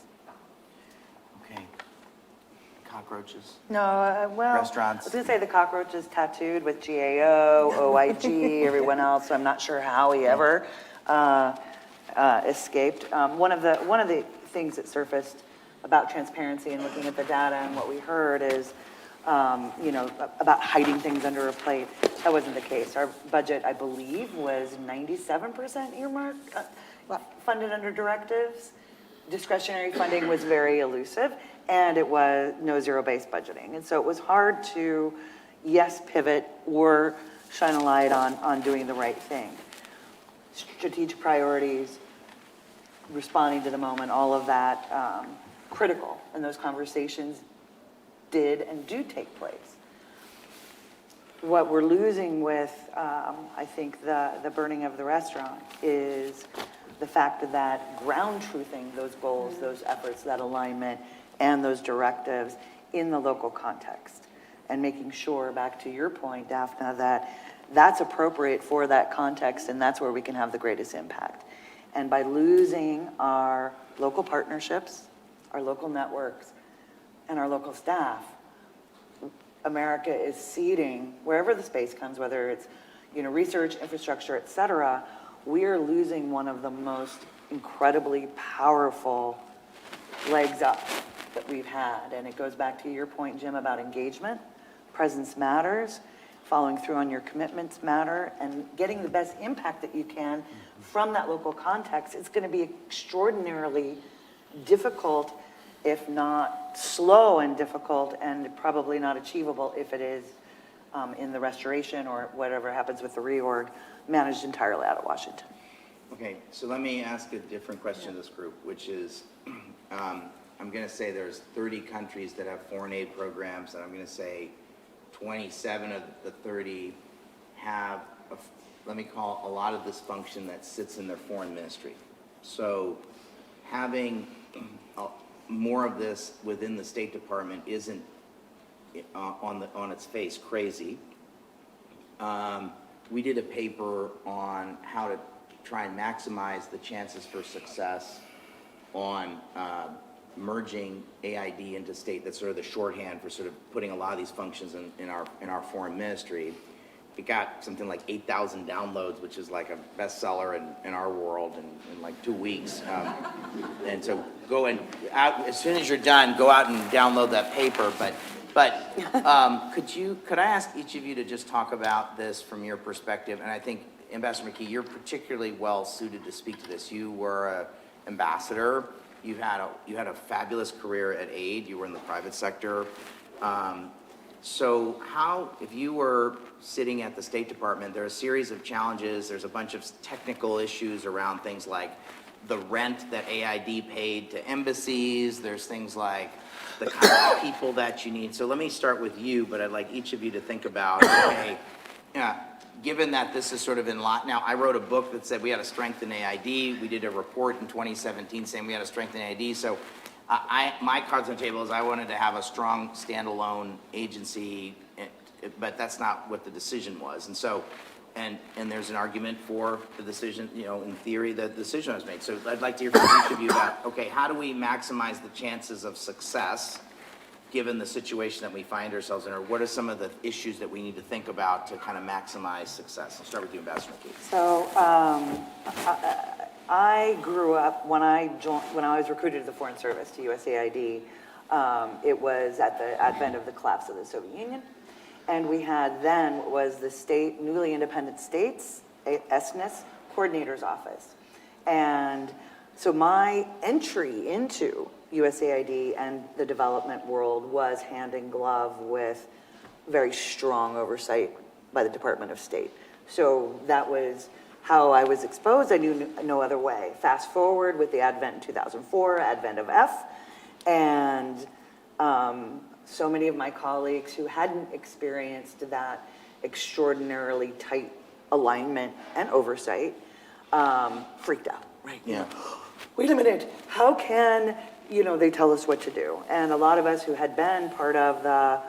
Okay. Cockroaches. No, well, Restaurants. I was going to say the cockroach is tattooed with GAO, OIG, everyone else. So I'm not sure how he ever escaped. One of the things that surfaced about transparency and looking at the data and what we heard is, about hiding things under a plate. That wasn't the case. Our budget, I believe, was 97% earmarked, funded under directives. Discretionary funding was very elusive, and it was no zero-based budgeting. And so it was hard to, yes, pivot or shine a light on doing the right thing. Strategic priorities, responding to the moment, all of that, critical. And those conversations did and do take place. What we're losing with, I think, the burning of the restaurant is the fact that ground truthing those goals, those efforts, that alignment, and those directives in the local context. And making sure, back to your point, Daphna, that that's appropriate for that context and that's where we can have the greatest impact. And by losing our local partnerships, our local networks, and our local staff, America is ceding, wherever the space comes, whether it's research, infrastructure, et cetera, we are losing one of the most incredibly powerful legs up that we've had. And it goes back to your point, Jim, about engagement. Presence matters. Following through on your commitments matter. And getting the best impact that you can from that local context. It's going to be extraordinarily difficult, if not slow and difficult, and probably not achievable if it is in the restoration or whatever happens with the reorg, managed entirely out of Washington. Okay, so let me ask a different question to this group, which is, I'm going to say there's 30 countries that have foreign aid programs, and I'm going to say 27 of the 30 have, let me call a lot of this function that sits in their foreign ministry. So having more of this within the State Department isn't on its face crazy. We did a paper on how to try and maximize the chances for success on merging AID into state. That's sort of the shorthand for sort of putting a lot of these functions in our foreign ministry. It got something like 8,000 downloads, which is like a bestseller in our world in like 2 weeks. And so go and out, as soon as you're done, go out and download that paper. But could I ask each of you to just talk about this from your perspective? And I think, Ambassador McKee, you're particularly well suited to speak to this. You were an ambassador. You had a fabulous career at AID. You were in the private sector. So how, if you were sitting at the State Department, there are a series of challenges. There's a bunch of technical issues around things like the rent that AID paid to embassies. There's things like the kind of people that you need. So let me start with you, but I'd like each of you to think about, okay, given that this is sort of in lot, now I wrote a book that said we had to strengthen AID. We did a report in 2017 saying we had to strengthen AID. So my cards on the table is I wanted to have a strong standalone agency, but that's not what the decision was. And so, and there's an argument for the decision, you know, in theory, the decision was made. So I'd like to hear from each of you about, okay, how do we maximize the chances of success given the situation that we find ourselves in, or what are some of the issues that we need to think about to kind of maximize success? I'll start with you, Ambassador McKee. So I grew up, when I was recruited to the Foreign Service, to USAID, it was at the advent of the collapse of the Soviet Union. And we had then what was the state, newly independent states, SNIS, coordinator's office. And so my entry into USAID and the development world was hand in glove with very strong oversight by the Department of State. So that was how I was exposed. I knew no other way. Fast forward with the advent in 2004, advent of F, and so many of my colleagues who hadn't experienced that extraordinarily tight alignment and oversight freaked out, right? Yeah. Wait a minute, how can, they tell us what to do? And a lot of us who had been part of the,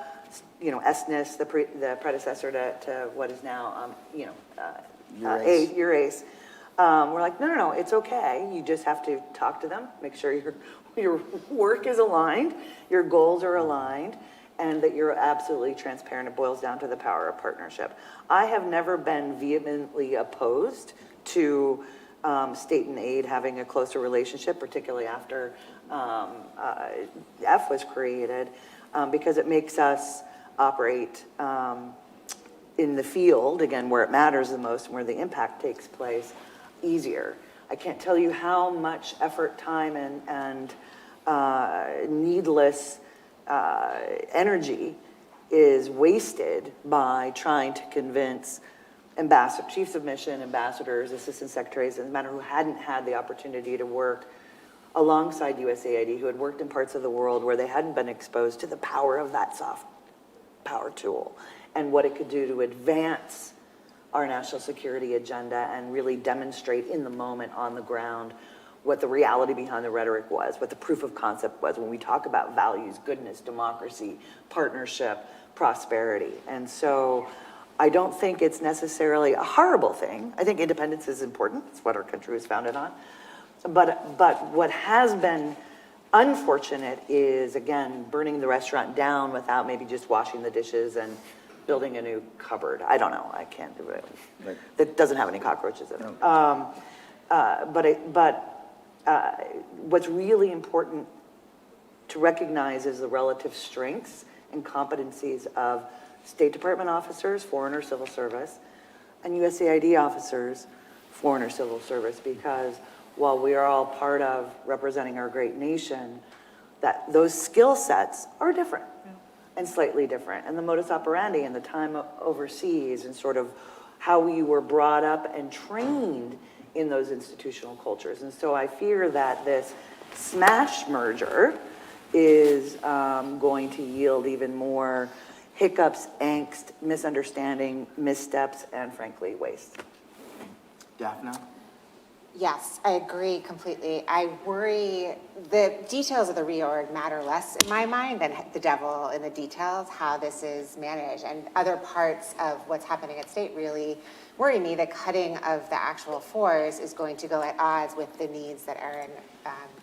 SNIS, the predecessor to what is now, URACE, we're like, no, it's okay. You just have to talk to them, make sure your work is aligned, your goals are aligned, and that you're absolutely transparent. It boils down to the power of partnership. I have never been vehemently opposed to state and aid having a closer relationship, particularly after F was created, because it makes us operate in the field, again, where it matters the most and where the impact takes place, easier. I can't tell you how much effort, time, and needless energy is wasted by trying to convince chiefs of mission, ambassadors, assistant secretaries, doesn't matter, who hadn't had the opportunity to work alongside USAID, who had worked in parts of the world where they hadn't been exposed to the power of that soft power tool and what it could do to advance our national security agenda and really demonstrate in the moment on the ground what the reality behind the rhetoric was, what the proof of concept was when we talk about values, goodness, democracy, partnership, prosperity. And so I don't think it's necessarily a horrible thing. I think independence is important. It's what our country was founded on. But what has been unfortunate is, again, burning the restaurant down without maybe just washing the dishes and building a new cupboard. I don't know. I can't do it. Right. That doesn't have any cockroaches in it. No. What's really important to recognize is the relative strengths and competencies of State Department officers, foreign or civil service, and USAID officers, foreign or civil service, because while we are all part of representing our great nation, that those skill sets are different. and slightly different. And the modus operandi and the time overseas and sort of how you were brought up and trained in those institutional cultures. And so I fear that this smash merger is going to yield even more hiccups, angst, misunderstanding, missteps, and frankly, waste. Daphne? Yes, I agree completely. I worry the details of the reorg matter less in my mind than the devil in the details, how this is managed. And other parts of what's happening at state really worry me. The cutting of the actual force is going to go at odds with the needs that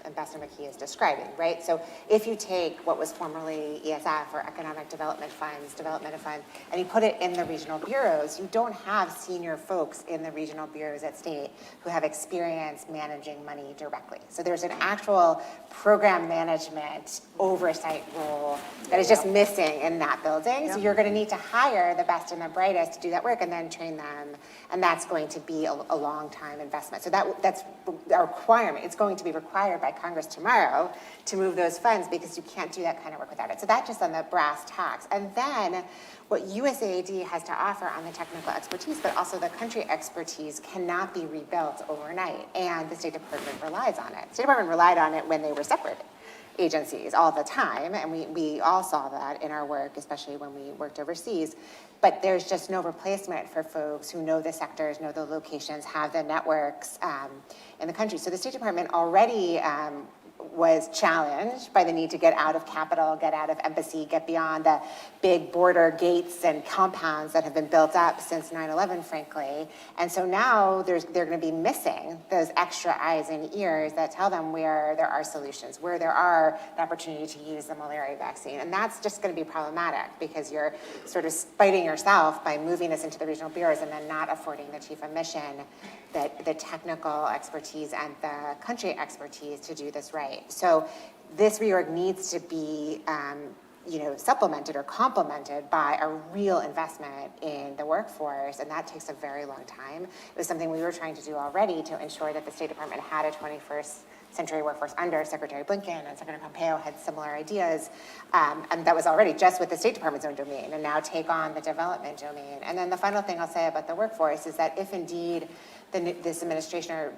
Ambassador McKee is describing, right? So if you take what was formerly ESF or Economic Development Funds, and you put it in the regional bureaus, you don't have senior folks in the regional bureaus at state who have experience managing money directly. So there's an actual program management oversight role that is just missing in that building. So you're going to need to hire the best and the brightest to do that work and then train them. And that's going to be a long time investment. So that's a requirement. It's going to be required by Congress tomorrow to move those funds because you can't do that kind of work without it. So that's just on the brass tacks. And then what USAID has to offer on the technical expertise, but also the country expertise, cannot be rebuilt overnight. And the State Department relies on it. The State Department relied on it when they were separate agencies all the time, and we all saw that in our work, especially when we worked overseas. But there's just no replacement for folks who know the sectors, know the locations, have the networks in the country. So the State Department already was challenged by the need to get out of Capitol, get out of embassy, get beyond the big border gates and compounds that have been built up since 9/11, frankly. And so now they're going to be missing those extra eyes and ears that tell them where there are solutions, where there are the opportunity to use the malaria vaccine. And that's just going to be problematic because you're sort of spiting yourself by moving this into the regional bureaus and then not affording the chief of mission the technical expertise and the country expertise to do this right. So this reorg needs to be supplemented or complemented by a real investment in the workforce, and that takes a very long time. It was something we were trying to do already to ensure that the State Department had a 21st century workforce under Secretary Blinken, and Secretary Pompeo had similar ideas, and that was already just with the State Department's own domain, and now take on the development domain. And then the final thing I'll say about the workforce is that if indeed this administration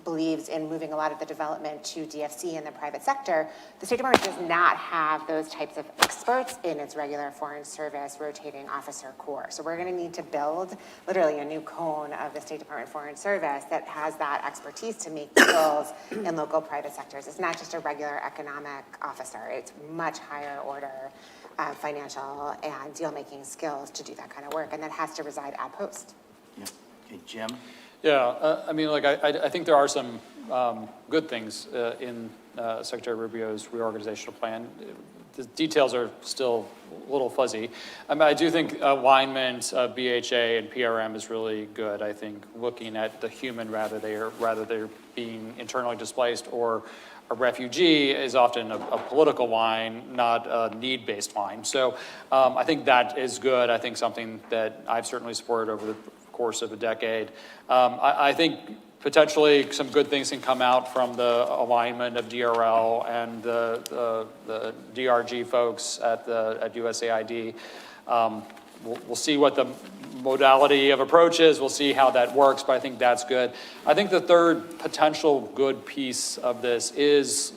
believes in moving a lot of the development to DFC in the private sector, the State Department does not have those types of experts in its regular Foreign Service rotating officer corps. So we're going to need to build literally a new cone of the State Department Foreign Service that has that expertise to make deals in local private sectors. It's not just a regular economic officer. It's much higher order financial and deal-making skills to do that kind of work, and that has to reside at post. Yeah. Okay, Jim? Yeah, I think there are some good things in Secretary Rubio's reorganizational plan. The details are still a little fuzzy. I do think alignment of BHA and PRM is really good. I think looking at the human rather they're being internally displaced or a refugee is often a political line, not a need-based line. So I think that is good. I think something that I've certainly supported over the course of a decade. I think potentially some good things can come out from the alignment of DRL and the DRG folks at USAID. We'll see what the modality of approach is. We'll see how that works, but I think that's good. I think the third potential good piece of this is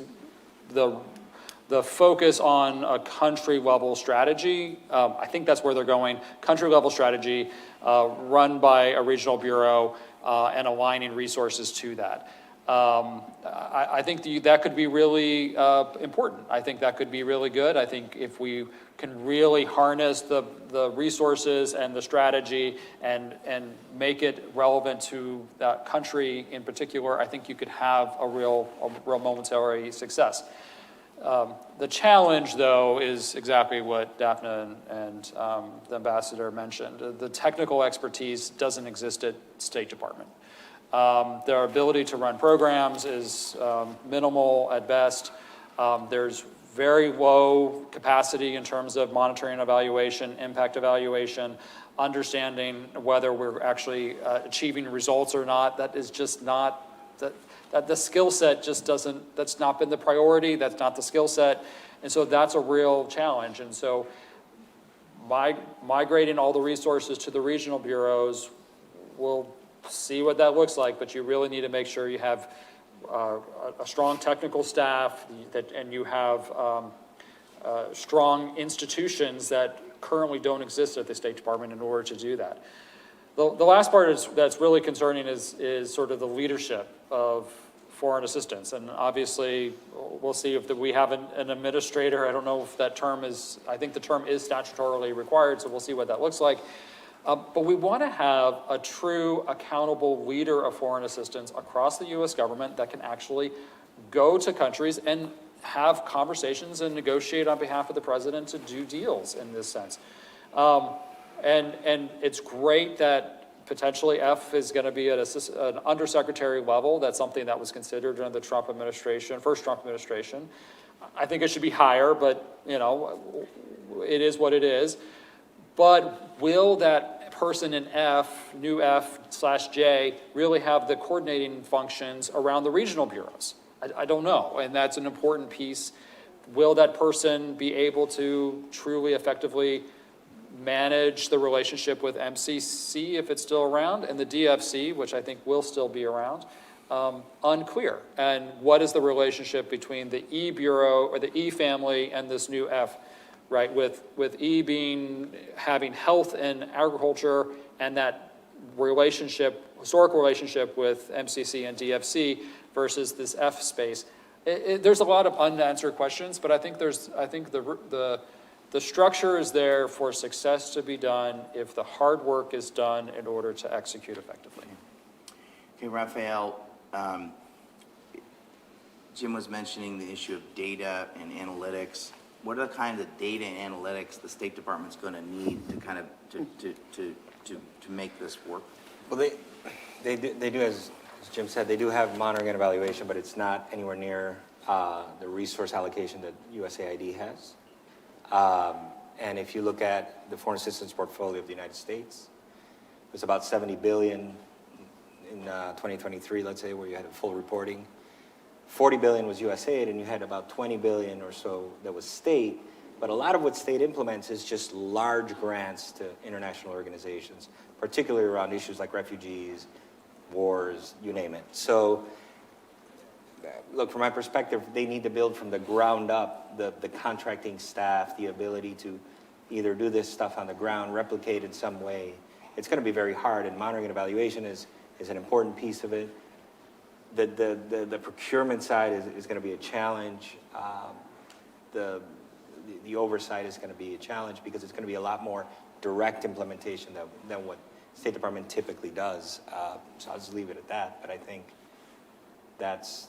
the focus on a country-level strategy. I think that's where they're going. Country-level strategy run by a regional bureau and aligning resources to that. I think that could be really important. I think that could be really good. I think if we can really harness the resources and the strategy and make it relevant to that country in particular, I think you could have a real momentary success. The challenge, though, is exactly what Daphne and the ambassador mentioned. The technical expertise doesn't exist at State Department. Their ability to run programs is minimal at best. There's very low capacity in terms of monitoring and evaluation, impact evaluation, understanding whether we're actually achieving results or not. That is just not, that the skill set just doesn't, that's not been the priority, that's not the skill set. And so that's a real challenge. And so migrating all the resources to the regional bureaus, we'll see what that looks like, but you really need to make sure you have a strong technical staff and you have strong institutions that currently don't exist at the State Department in order to do that. The last part that's really concerning is sort of the leadership of foreign assistance. And obviously, we'll see if we have an administrator. I don't know if that term is, I think the term is statutorily required, so we'll see what that looks like. But we want to have a true accountable leader of foreign assistance across the U.S. government that can actually go to countries and have conversations and negotiate on behalf of the president to do deals in this sense. And it's great that potentially F is going to be at an undersecretary level. That's something that was considered during the Trump administration, first Trump administration. I think it should be higher, but you know, it is what it is. But will that person in F, new F/J, really have the coordinating functions around the regional bureaus? I don't know, and that's an important piece. Will that person be able to truly effectively manage the relationship with MCC if it's still around, and the DFC, which I think will still be around? Unclear. And what is the relationship between the E bureau or the E family and this new F, right? With E having health and agriculture, and that relationship, historical relationship with MCC and DFC versus this F space. There's a lot of unanswered questions, but I think the structure is there for success to be done if the hard work is done in order to execute effectively. Okay, Raphael, Jim was mentioning the issue of data and analytics. What are the kinds of data and analytics the State Department's going to need to kind of to make this work? Well, they do, as Jim said, they do have monitoring and evaluation, but it's not anywhere near the resource allocation that USAID has. And if you look at the foreign assistance portfolio of the United States, it was about $70 billion in 2023, let's say, where you had a full reporting. $40 billion was USAID, and you had about $20 billion or so that was state. But a lot of what state implements is just large grants to international organizations, particularly around issues like refugees, wars, you name it. So, look, from my perspective, they need to build from the ground up the contracting staff, the ability to either do this stuff on the ground, replicate in some way. It's going to be very hard, and monitoring and evaluation is an important piece of it. The procurement side is going to be a challenge. The oversight is going to be a challenge because it's going to be a lot more direct implementation than what State Department typically does. So I'll just leave it at that. But I think that's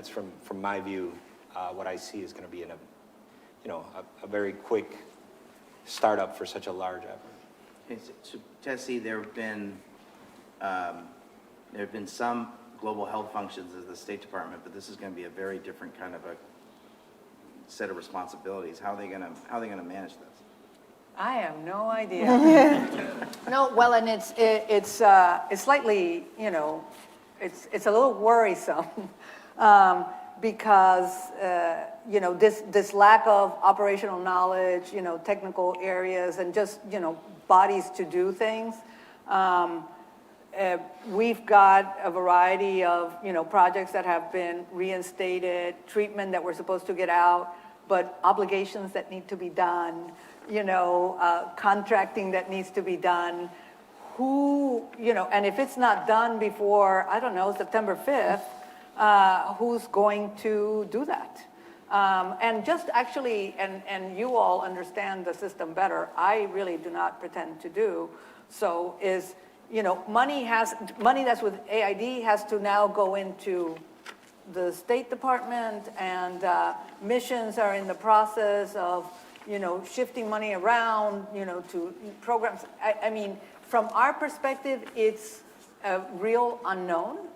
from my view, what I see is going to be in a very quick startup for such a large effort. Okay, so Tessie, there have been some global health functions as the State Department, but this is going to be a very different kind of a set of responsibilities. How are they going to manage this? I have no idea. No, well, and it's slightly, it's a little worrisome because this lack of operational knowledge, technical areas, and just bodies to do things. We've got a variety of projects that have been reinstated, treatment that we're supposed to get out, but obligations that need to be done, contracting that needs to be done. And if it's not done before, I don't know, September 5th, who's going to do that? And just actually, and you all understand the system better, I really do not pretend to do, so is, money that's with AID has to now go into the State Department, and missions are in the process of, shifting money around, to programs. I mean, from our perspective, it's a real unknown.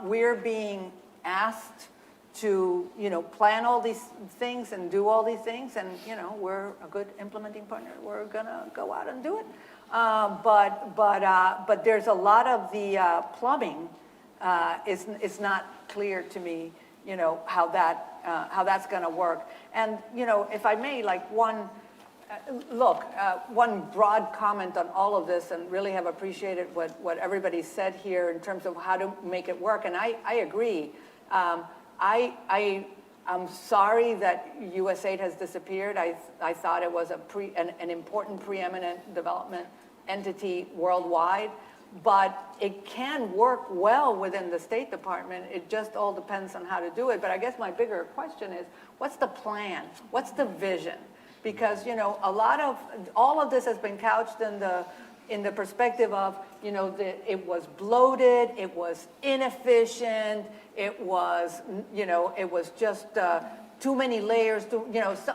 We're being asked to, plan all these things and do all these things, and, we're a good implementing partner. We're gonna go out and do it. But there's a lot of the plumbing is not clear to me, how that that's going to work. And, you know, if I may, like one broad comment on all of this, and really have appreciated what everybody said here in terms of how to make it work. And I agree. I'm sorry that USAID has disappeared. I thought it was an important preeminent development entity worldwide, but it can work well within the State Department. It just all depends on how to do it. But I guess my bigger question is, what's the plan? What's the vision? Because, you know, all of this has been couched in the perspective of, you know, it was bloated, it was inefficient, it was, you know, it was just too many layers,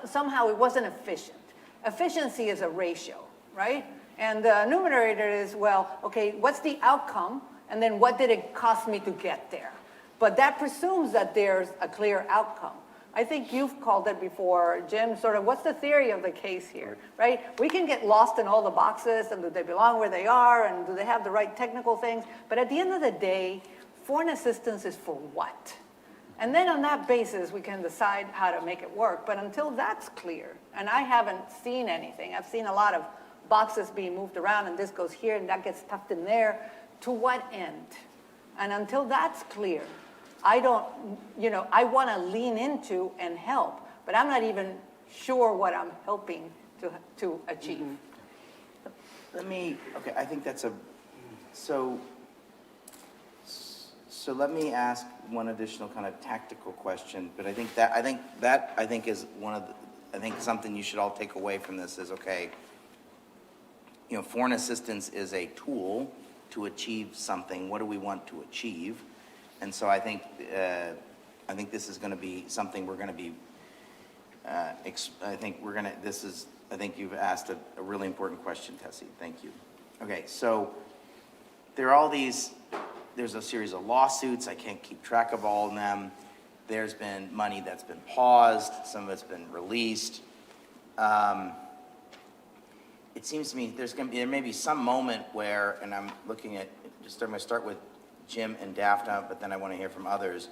somehow it wasn't efficient. Efficiency is a ratio, right? And the numerator is, well, okay, what's the outcome? And then what did it cost me to get there? But that presumes that there's a clear outcome. I think you've called it before, Jim, sort of what's the theory of the case here, right? We can get lost in all the boxes, and do they belong where they are, and do they have the right technical things? But at the end of the day, foreign assistance is for what? And then on that basis, we can decide how to make it work. But until that's clear, and I haven't seen anything, I've seen a lot of boxes being moved around, and this goes here, and that gets tucked in there. To what end? And until that's clear, I don't, you know, I want to lean into and help, but I'm not even sure what I'm helping to achieve. Okay, I think that's so let me ask one additional kind of tactical question, but I think is something you should all take away from this is, okay, you know, foreign assistance is a tool to achieve something. What do we want to achieve? And so I think this is going to be something we're going to be. I think you've asked a really important question, Tessie. Thank you. Okay, so there are there's a series of lawsuits. I can't keep track of all of them. There's been money that's been paused. Some of it's been released. It seems to me there may be some moment where, and I'm looking at, I'm going to start with Jim and Daphne, but then I want to hear from others,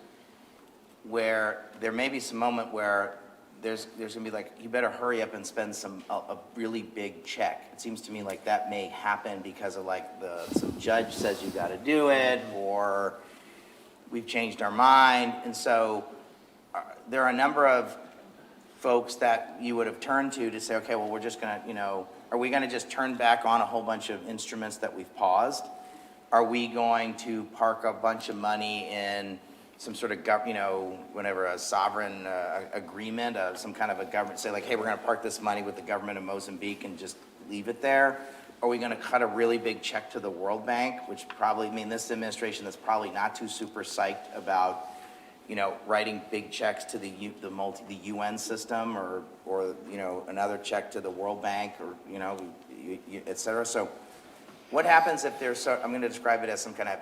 where there may be some moment where there's going to be like, you better hurry up and spend a really big check. It seems to me like that may happen because of like some judge says you got to do it, or we've changed our mind. And so there are a number of folks that you would have turned to say, okay, well, we're just going to, you know, are we going to just turn back on a whole bunch of instruments that we've paused? Are we going to park a bunch of money in some sort of, whenever a sovereign agreement, some kind of a government, say like, hey, we're going to park this money with the government of Mozambique and just leave it there? Are we going to cut a really big check to the World Bank, which probably, this administration is probably not too super psyched about, you know, writing big checks to the UN system or another check to the World Bank or, et cetera. So what happens if there's, I'm going to describe it as some kind of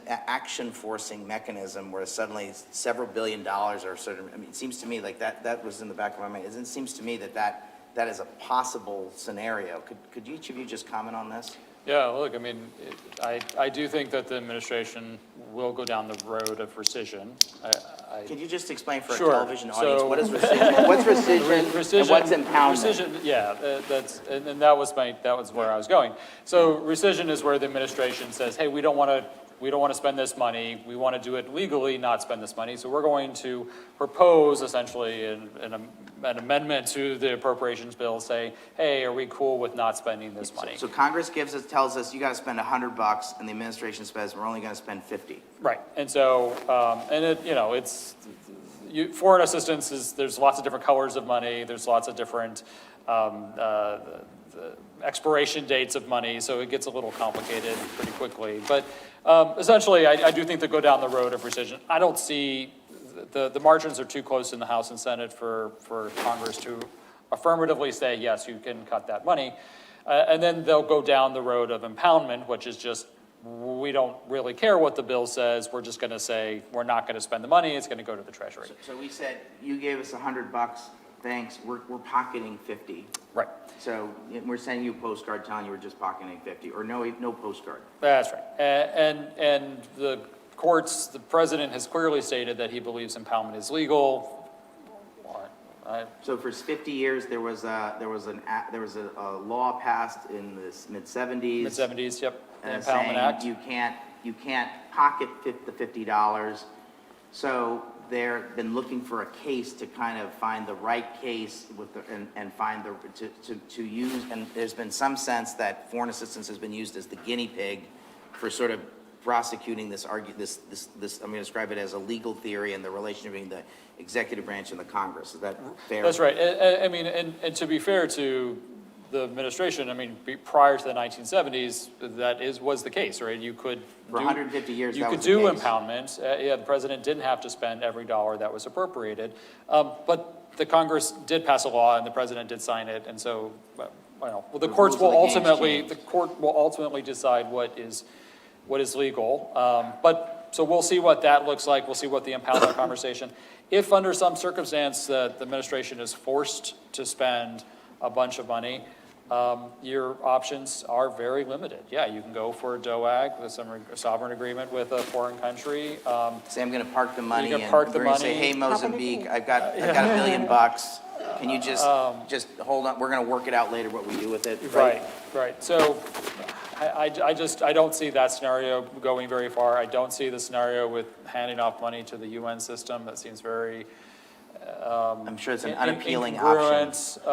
action forcing mechanism where suddenly several $1 billion are sort of, it seems to me like that was in the back of my mind. It seems to me that is a possible scenario. Could each of you just comment on this? Yeah, look, I do think that the administration will go down the road of rescission. Could you just explain for Sure. a television audience, So- what is rescission? What's rescission and what's impoundment? Rescission, yeah, and that was where I was going. So rescission is where the administration says, hey, we don't want to spend this money. We want to do it legally, not spend this money. So we're going to propose essentially an amendment to the appropriations bill saying, hey, are we cool with not spending this money? So Congress tells us you got to spend $100, and the administration says we're only going to spend 50. Right, and so, foreign assistance there's lots of different colors of money. There's lots of different expiration dates of money, so it gets a little complicated pretty quickly. But essentially, I do think they go down the road of rescission. I don't see, the margins are too close in the House and Senate for Congress to affirmatively say, yes, you can cut that money. And then they'll go down the road of impoundment, which is just, we don't really care what the bill says. We're just going to say, we're not going to spend the money. It's going to go to the Treasury. So we said, you gave us $100, thanks, we're pocketing 50. Right. So we're sending you a postcard telling you we're just pocketing 50, or no postcard. That's right. And the courts, the president has clearly stated that he believes impoundment is legal. So for 50 years, there was a law passed in the mid-70s. Mid-70s, yep, the Impoundment saying Act. you can't pocket the $50. So they've been looking for a case to kind of find the right case and find to use. And there's been some sense that foreign assistance has been used as the guinea pig for sort of prosecuting this I'm going to describe it as a legal theory and the relation between the executive branch and the Congress. Is that fair? That's right. I mean, and to be fair to the administration, I mean, prior to the 1970s, that was the case, right? You could For 150 years, you that could was the do case. impoundment. Yeah, the president didn't have to spend every dollar that was appropriated, but the Congress did pass a law, and the president did sign it, and so, well, the courts will rules of the game ultimately changed. the court will ultimately decide what is legal. But so we'll see what that looks like. We'll see what the impoundment conversation. If under some circumstance the administration is forced to spend a bunch of money, your options are very limited. Yeah, you can go for a DOAG, with a sovereign agreement with a foreign country. Say I'm going to park the money, can and park the we're going to say, money. hey, Mozambique, I've got $1 billion. Can you just hold on? We're going to work it out later what we do with it. Right. So I don't see that scenario going very far. I don't see the scenario with handing off money to the UN system. That seems very I'm sure it's an unappealing option. incongruent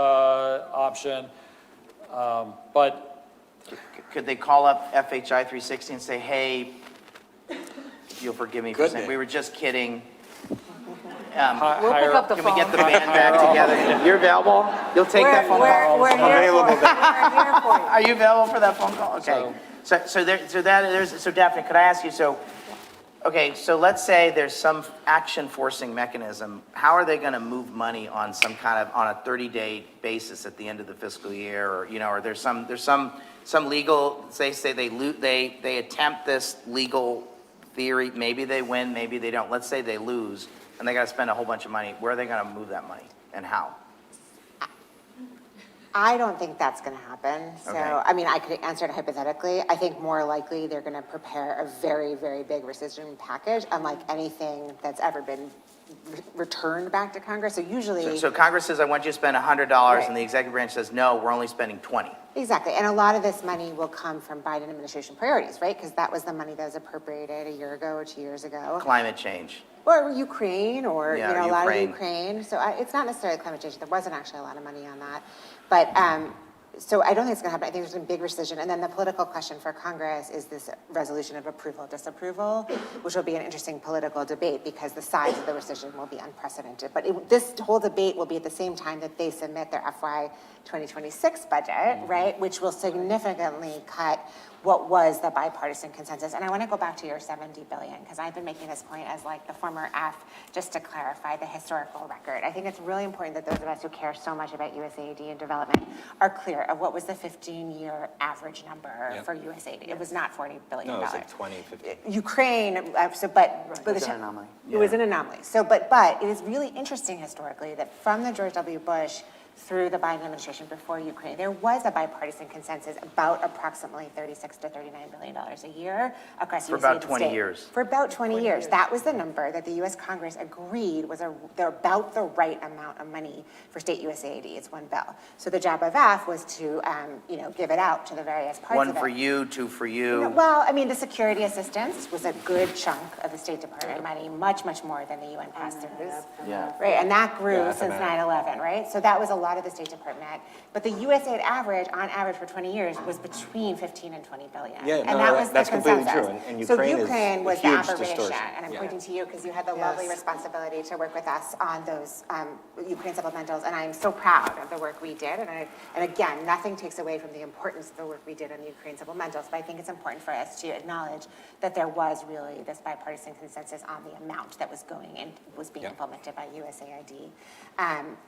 option. But Could they call up FHI 360 and say, hey, you'll forgive me for saying, we were just kidding. We'll pick up the Can phone. we get the band back together? You're available? You'll take that phone call? We're here for you. We're here for you. Are you available for that phone call? Okay. So Daphne, could I ask you, so let's say there's some action forcing mechanism. How are they going to move money on some kind of, on a 30-day basis at the end of the fiscal year? Or there's some legal, say they attempt this legal theory. Maybe they win, maybe they don't. Let's say they lose and they got to spend a whole bunch of money. Where are they going to move that money and how? I don't think that's going to happen. So, Okay. I mean, I could answer it hypothetically. I think more likely they're going to prepare a very, very big rescission package, unlike anything that's ever been returned back to Congress. So usually... So Congress says, I want you to spend $100, Right. and the executive branch says, no, we're only spending 20. Exactly. And a lot of this money will come from Biden administration priorities, right? Because that was the money that was appropriated a year ago or 2 years ago. Climate change. Or Ukraine, or Yeah, a lot of Ukraine. Ukraine. So it's not necessarily climate change. There wasn't actually a lot of money on that. But so I don't think it's going to happen. I think there's a big rescission. And then the political question for Congress is this resolution of approval, disapproval, which will be an interesting political debate because the size of the rescission will be unprecedented. But this whole debate will be at the same time that they submit their FY 2026 budget, right, which will significantly cut what was the bipartisan consensus. And I want to go back to your $70 billion, because I've been making this point as like the former F, just to clarify the historical record. I think it's really important that those of us who care so much about USAID and development are clear of what was the 15-year average number for USAID. It was not $40 billion. No, it was like 20, 50. Ukraine, but It was an anomaly. It was an anomaly. So, but it is really interesting historically that from the George W. Bush through the Biden administration before Ukraine, there was a bipartisan consensus about approximately $36 to $39 billion a year across For USAID about and 20 state. years. For about 20 years. That was the number that the U.S. Congress agreed was about the right amount of money for state USAID. It's one bill. So the job of F was to, give it out to the various parts of it. One for you, two for you. Well, I mean, the security assistance was a good chunk of the State Department money, much, much more than the UN pass-throughs. Yeah. Right, and that grew Yeah, since FMF. 9/11, right? So that was a lot of the State Department. But the USAID average, on average for 20 years, was between 15 and 20 billion. Yeah, and no, that was that's the completely consensus. true. And So Ukraine is Ukraine a was the huge aberration, distortion. and I'm Yeah. pointing to you because you had the lovely responsibility to work with us on those Ukraine supplementals, and I'm so proud of the work we did. And again, nothing takes away from the importance of the work we did on the Ukraine supplementals, but I think it's important for us to acknowledge that there was really this bipartisan consensus on the amount that was going and was being implemented by USAID.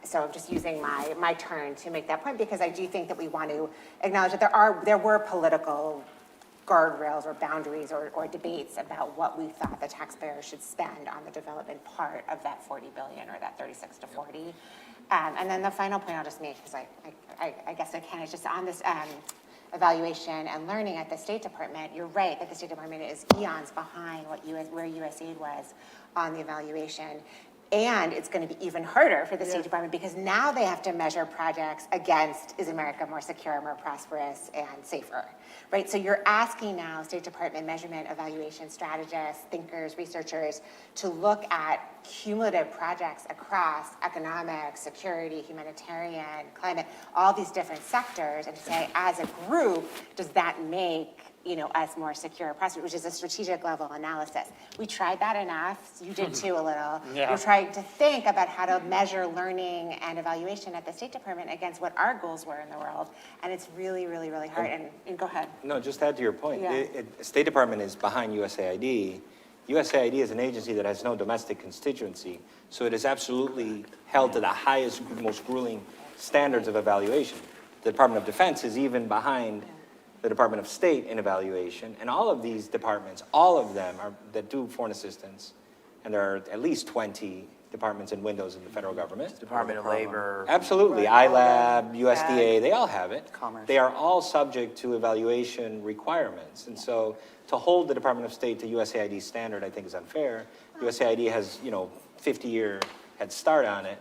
So I'm just using my turn to make that point because I do think that we want to acknowledge that there were political guardrails or boundaries or debates about what we thought the taxpayer should spend on the development part of that 40 billion or that 36 to 40. And then the final point I'll just make, because I guess I can, is just on this evaluation and learning at the State Department. You're right that the State Department is eons behind where USAID was on the evaluation. And it's going to be even harder for the State Department because now they have to measure projects against, is America more secure, more prosperous, and safer, right? So you're asking now State Department measurement, evaluation strategists, thinkers, researchers to look at cumulative projects across economic, security, humanitarian, climate, all these different sectors, and say, as a group, does that make us more secure, prosperous, which is a strategic level analysis. We tried that enough. You did too a little. Yeah. We're trying to think about how to measure learning and evaluation at the State Department against what our goals were in the world. And it's really, really, really hard. And go ahead. No, just add to your point. Yeah. State Department is behind USAID. USAID is an agency that has no domestic constituency, so it is absolutely held to the highest, most grueling standards of evaluation. The Department of Defense is even behind the Department of State in evaluation, and all of these departments, all of them that do foreign assistance, and there are at least 20 departments and windows in the federal government. Department of Labor. Absolutely, ILAB, USDA, they all have it. Commerce. They are all subject to evaluation requirements, and so to hold the Department of State to USAID standard, I think is unfair. USAID has, 50-year head start on it.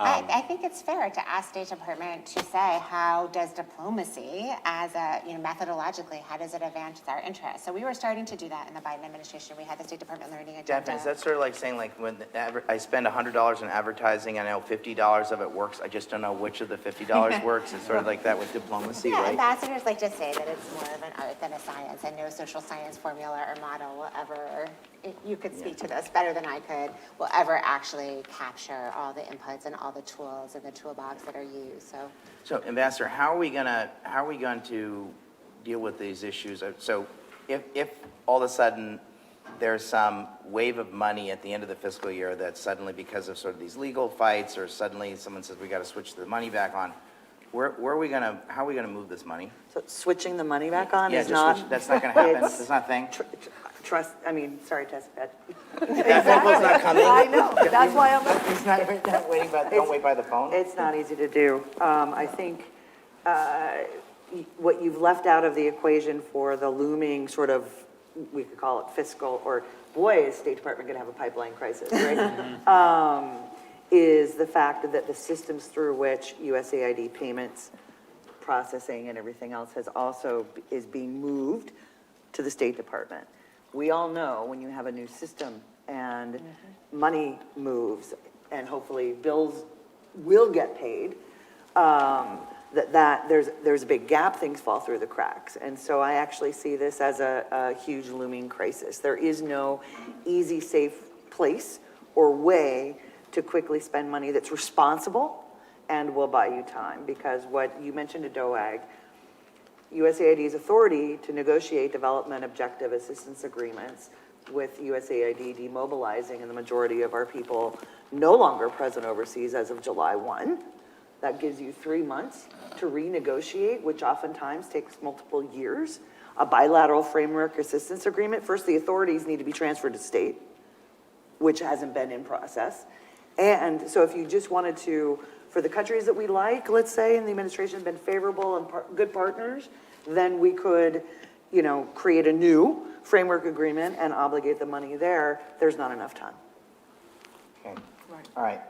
I think it's fair to ask State Department to say, how does diplomacy, as a, methodologically, how does it advance our interests? So we were starting to do that in the Biden administration. We had the State Department learning agenda. Daphne, is that sort of like saying, like, when I spend $100 in advertising, I know $50 of it works, I just don't know which of the $50 works? It's sort of like that with diplomacy, Yeah, right? ambassadors like to say that it's more of an art than a science, and no social science formula or model will ever, you could speak to this better than I could, will ever actually capture all the inputs and all the tools in the toolbox that are used, so. So, Ambassador, how are we going to deal with these issues? So, if all of a sudden there's some wave of money at the end of the fiscal year that suddenly, because of sort of these legal fights, or suddenly someone says we got to switch the money back on, how are we going to move this money? So switching the money back on Yeah, is just not. switch, that's not going to happen. It's- That's not a thing. Sorry, Tessa. That phone call's not coming. I know, that's why I'm, He's not waiting by. Don't wait by the phone. It's not easy to do. I think what you've left out of the equation for the looming sort of, we could call it fiscal, or boy, is State Department going to have a pipeline crisis, right? Is the fact that the systems through which USAID payments, processing and everything else is being moved to the State Department. We all know when you have a new system and money moves, and hopefully bills will get paid, that there's a big gap, things fall through the cracks. And so I actually see this as a huge looming crisis. There is no easy, safe place or way to quickly spend money that's responsible and will buy you time. Because what you mentioned to DOAG, USAID's authority to negotiate development objective assistance agreements with USAID demobilizing, and the majority of our people no longer present overseas as of July 1. That gives you 3 months to renegotiate, which oftentimes takes multiple years. A bilateral framework assistance agreement, first the authorities need to be transferred to state, which hasn't been in process. And so if you just wanted to, for the countries that we like, let's say, and the administration has been favorable and good partners, then we could, create a new framework agreement and obligate the money there. There's not enough time. Okay. All right.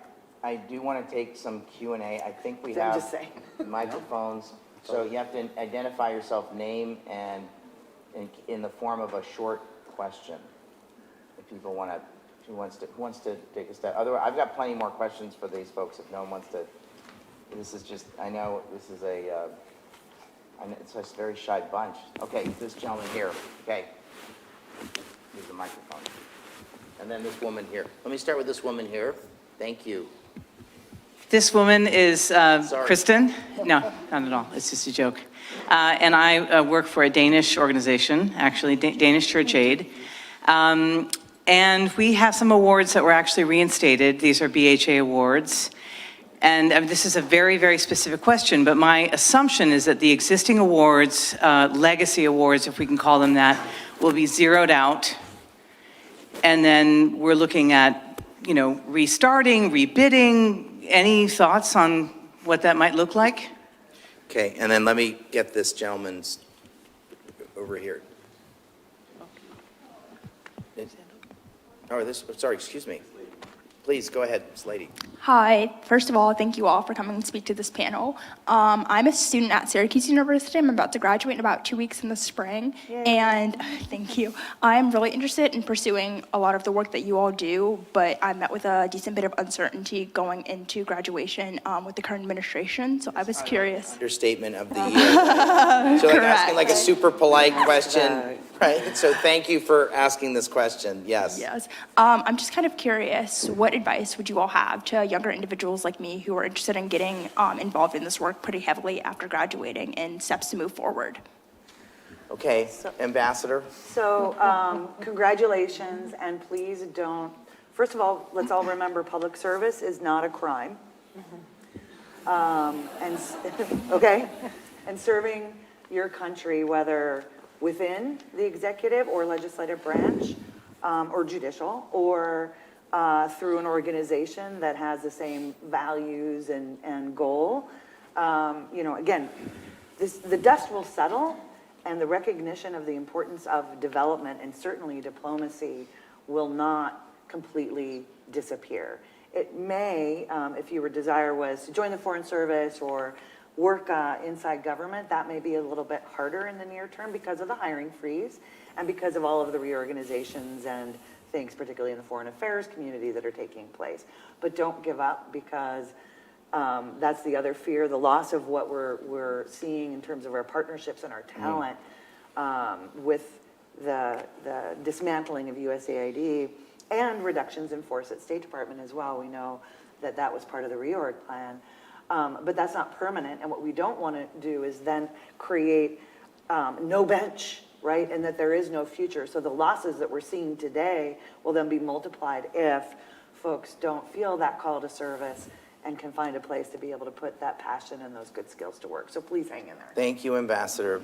I do want to take some Q&A. I think we I'm have just saying. microphones. So you have to identify yourself, name, and in the form of a short question. If people want to, who wants to take a step. Otherwise, I've got plenty more questions for these folks if no one wants to. This is just, I know this is it's a very shy bunch. Okay, this gentleman here. Okay. Here's the microphone. And then this woman here. Let me start with this woman here. Thank you. This woman is Kristen. No, not at all. It's just a joke. And I work for a Danish organization, actually, Danish Church Aid. And we have some awards that were actually reinstated. These are BHA awards. And this is a very, very specific question, but my assumption is that the existing awards, legacy awards, if we can call them that, will be zeroed out. And then we're looking at, restarting, rebidding. Any thoughts on what that might look like? Okay, and then let me get this gentleman's over here. Sorry, excuse me. Please, go ahead, Ms. Lady. Hi. First of all, thank you all for coming and speak to this panel. I'm a student at Syracuse University. I'm about to graduate in about 2 weeks in the spring. And thank you. I'm really interested in pursuing a lot of the work that you all do, but I'm met with a decent bit of uncertainty going into graduation with the current administration. So I was curious. Understatement of the year. So like asking like a super polite question, right? So thank you for asking this question. Yes. Yes. I'm just kind of curious, what advice would you all have to younger individuals like me who are interested in getting involved in this work pretty heavily after graduating and steps to move forward? Okay, Ambassador. So congratulations, and please don't, first of all, let's all remember public service is not a crime. Okay? And serving your country, whether within the executive or legislative branch, or judicial, or through an organization that has the same values and goal. Again, the dust will settle, and the recognition of the importance of development and certainly diplomacy will not completely disappear. It may, if your desire was to join the Foreign Service or work inside government, that may be a little bit harder in the near term because of the hiring freeze and because of all of the reorganizations and things, particularly in the foreign affairs community, that are taking place. But don't give up, because that's the other fear, the loss of what we're seeing in terms of our partnerships and our talent with the dismantling of USAID and reductions in force at State Department as well. We know that that was part of the reorg plan. But that's not permanent, and what we don't want to do is then create no bench, right, and that there is no future. So the losses that we're seeing today will then be multiplied if folks don't feel that call to service and can find a place to be able to put that passion and those good skills to work. So please hang in there. Thank you, Ambassador.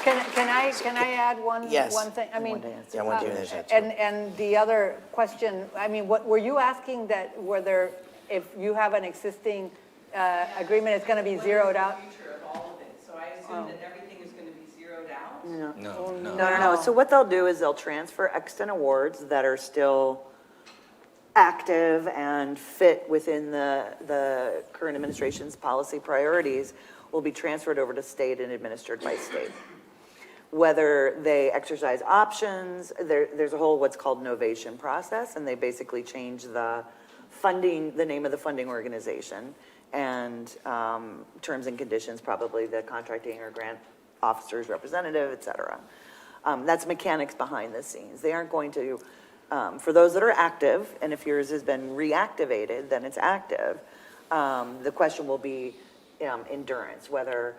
Can I add one thing? I mean, Yeah, I want to do that. and the other question, I mean, what were you asking, that whether if you have an existing agreement, it's going to be zeroed out? Future of all of it. So I assume that everything is going to be zeroed out? No. So what they'll do is they'll transfer extant awards that are still active and fit within the current administration's policy priorities will be transferred over to state and administered by state. Whether they exercise options, there's a whole what's called novation process, and they basically change the funding, the name of the funding organization, and terms and conditions, probably the contracting or grant officer's representative, et cetera. That's mechanics behind the scenes. They aren't going to, for those that are active, and if yours has been reactivated, then it's active, the question will be endurance, whether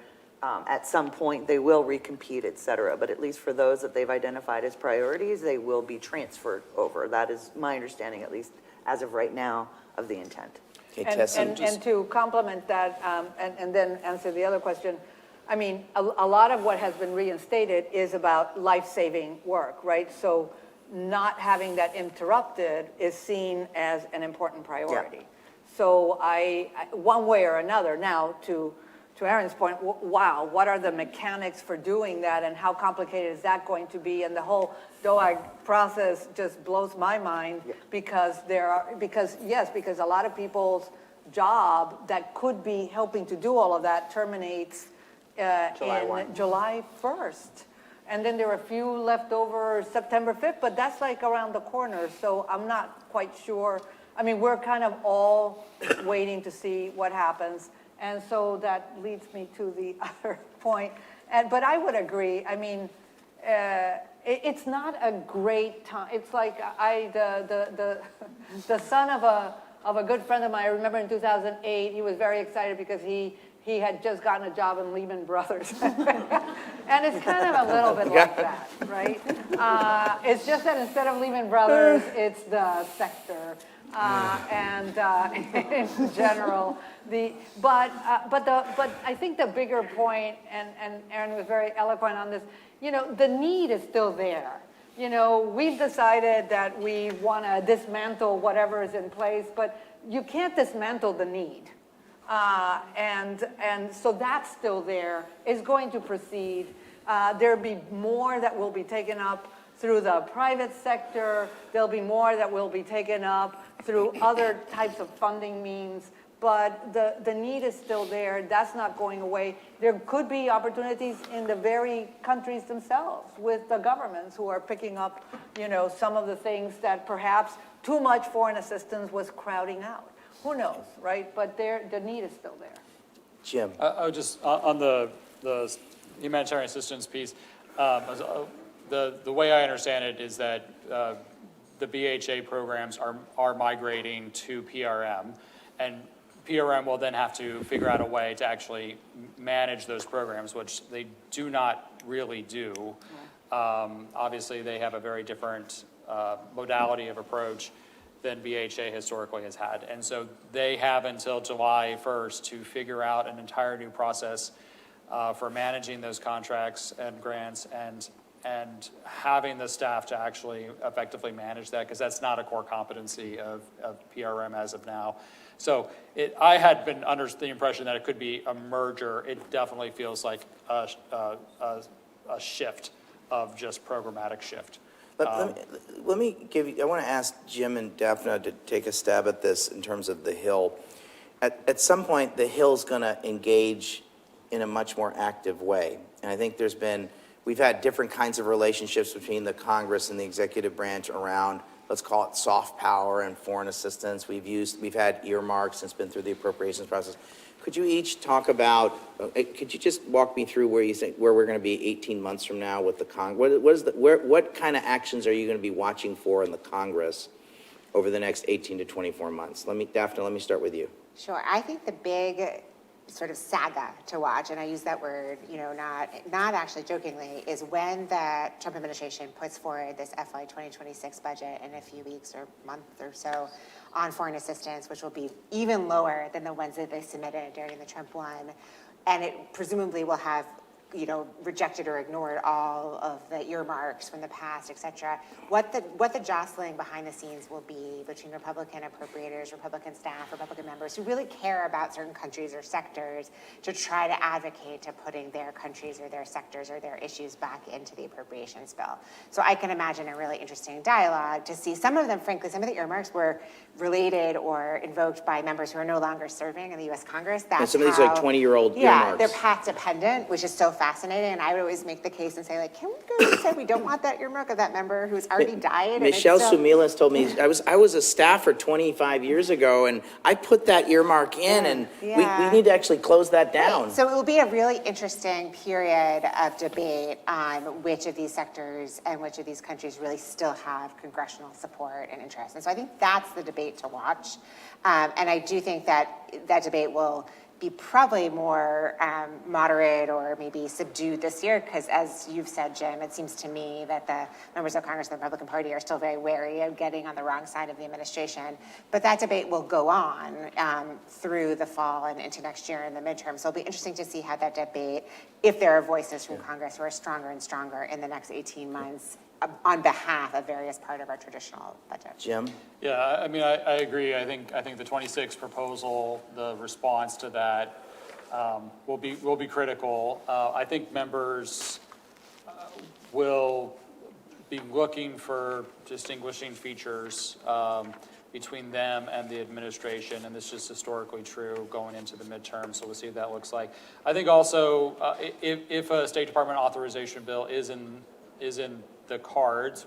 at some point they will recompete, et cetera. But at least for those that they've identified as priorities, they will be transferred over. That is my understanding, at least as of right now, of the intent. Okay, And, Tessa, and to complement that, and then answer the other question, I mean, a lot of what has been reinstated is about life-saving work, right? So not having that interrupted is seen as an important priority. Yeah. So I, one way or another, now to Aaron's point, wow, what are the mechanics for doing that, and how complicated is that going to be? And the whole DOAG process just blows my mind, because because a lot of people's job that could be helping to do all of that terminates July 1st. And then there are a few left over September 5th, but that's like around the corner, so I'm not quite sure. I mean, we're kind of all waiting to see what happens. And so that leads me to the other point. But I would agree. I mean, it's not a great time. It's like the son of a good friend of mine. I remember in 2008, he was very excited because he had just gotten a job in Lehman Brothers. And it's kind of a little bit like that, right? It's just that instead of Lehman Brothers, it's the sector. And in general, but I think the bigger point, and Aaron was very eloquent on this, the need is still there. We've decided that we want to dismantle whatever is in place, but you can't dismantle the need. And so that's still there, is going to proceed. There'll be more that will be taken up through the private sector. There'll be more that will be taken up through other types of funding means. But the need is still there. That's not going away. There could be opportunities in the very countries themselves with the governments who are picking up, some of the things that perhaps too much foreign assistance was crowding out. Who knows, right? But the need is still there. Jim? I would just, on the humanitarian assistance piece, the way I understand it is that the BHA programs are migrating to PRM, and PRM will then have to figure out a way to actually manage those programs, which they do not really do. Obviously, they have a very different modality of approach than BHA historically has had. And so they have until July 1st to figure out an entire new process for managing those contracts and grants and having the staff to actually effectively manage that, because that's not a core competency of PRM as of now. So I had been under the impression that it could be a merger. It definitely feels like a shift of just programmatic shift. Let me give you, I want to ask Jim and Daphne to take a stab at this in terms of the Hill. At some point, the Hill's going to engage in a much more active way. And I think we've had different kinds of relationships between the Congress and the executive branch around, let's call it soft power and foreign assistance. We've had earmarks and it's been through the appropriations process. Could you each talk about, could you just walk me through where we're going to be 18 months from now with the Congress? What kind of actions are you going to be watching for in the Congress over the next 18 to 24 months? Daphne, let me start with you. Sure. I think the big sort of saga to watch, and I use that word, not actually jokingly, is when the Trump administration puts forward this FY 2026 budget in a few weeks or month or so on foreign assistance, which will be even lower than the ones that they submitted during the Trump one. And it presumably will have, rejected or ignored all of the earmarks from the past, et cetera. What the jostling behind the scenes will be between Republican appropriators, Republican staff, Republican members who really care about certain countries or sectors to try to advocate to putting their countries or their sectors or their issues back into the appropriations bill. So I can imagine a really interesting dialogue to see some of them, frankly, some of the earmarks were related or invoked by members who are no longer serving in the U.S. Congress. That's some of these like 20-year-old yeah, earmarks. they're path dependent, which is so fascinating. And I would always make the case and say, like, can we go and say we don't want that earmark of that member who's already died? Michelle Sumilas told me, I was a staffer 25 years ago, and I put that earmark in, and we need to actually close that down. Right. So it will be a really interesting period of debate on which of these sectors and which of these countries really still have congressional support and interest. And so I think that's the debate to watch. And I do think that that debate will be probably more moderate or maybe subdued this year, because as you've said, Jim, it seems to me that the members of Congress and the Republican Party are still very wary of getting on the wrong side of the administration. But that debate will go on through the fall and into next year in the midterm. So it'll be interesting to see how that debate, if there are voices from Congress who are stronger and stronger in the next 18 months on behalf of various part of our traditional budget. Jim? Yeah, I mean, I agree. I think the 26 proposal, the response to that will be critical. I think members will be looking for distinguishing features between them and the administration, and this is just historically true going into the midterm, so we'll see what that looks like. I think also if a State Department authorization bill is in the cards,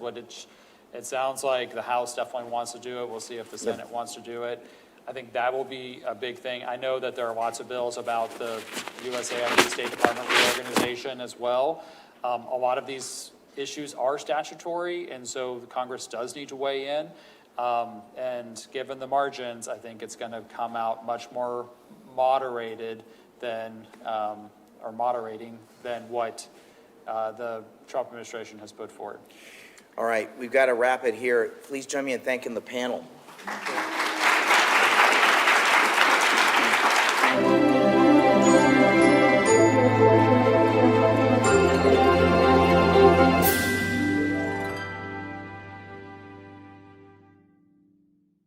it sounds like the House definitely wants to do it. We'll see if the Senate wants to do it. I think that will be a big thing. I know that there are lots of bills about the USAID State Department reorganization as well. A lot of these issues are statutory, and so the Congress does need to weigh in. And given the margins, I think it's going to come out much more moderated than, or moderating than what the Trump administration has put forward. All right, we've got to wrap it here. Please join me in thanking the panel.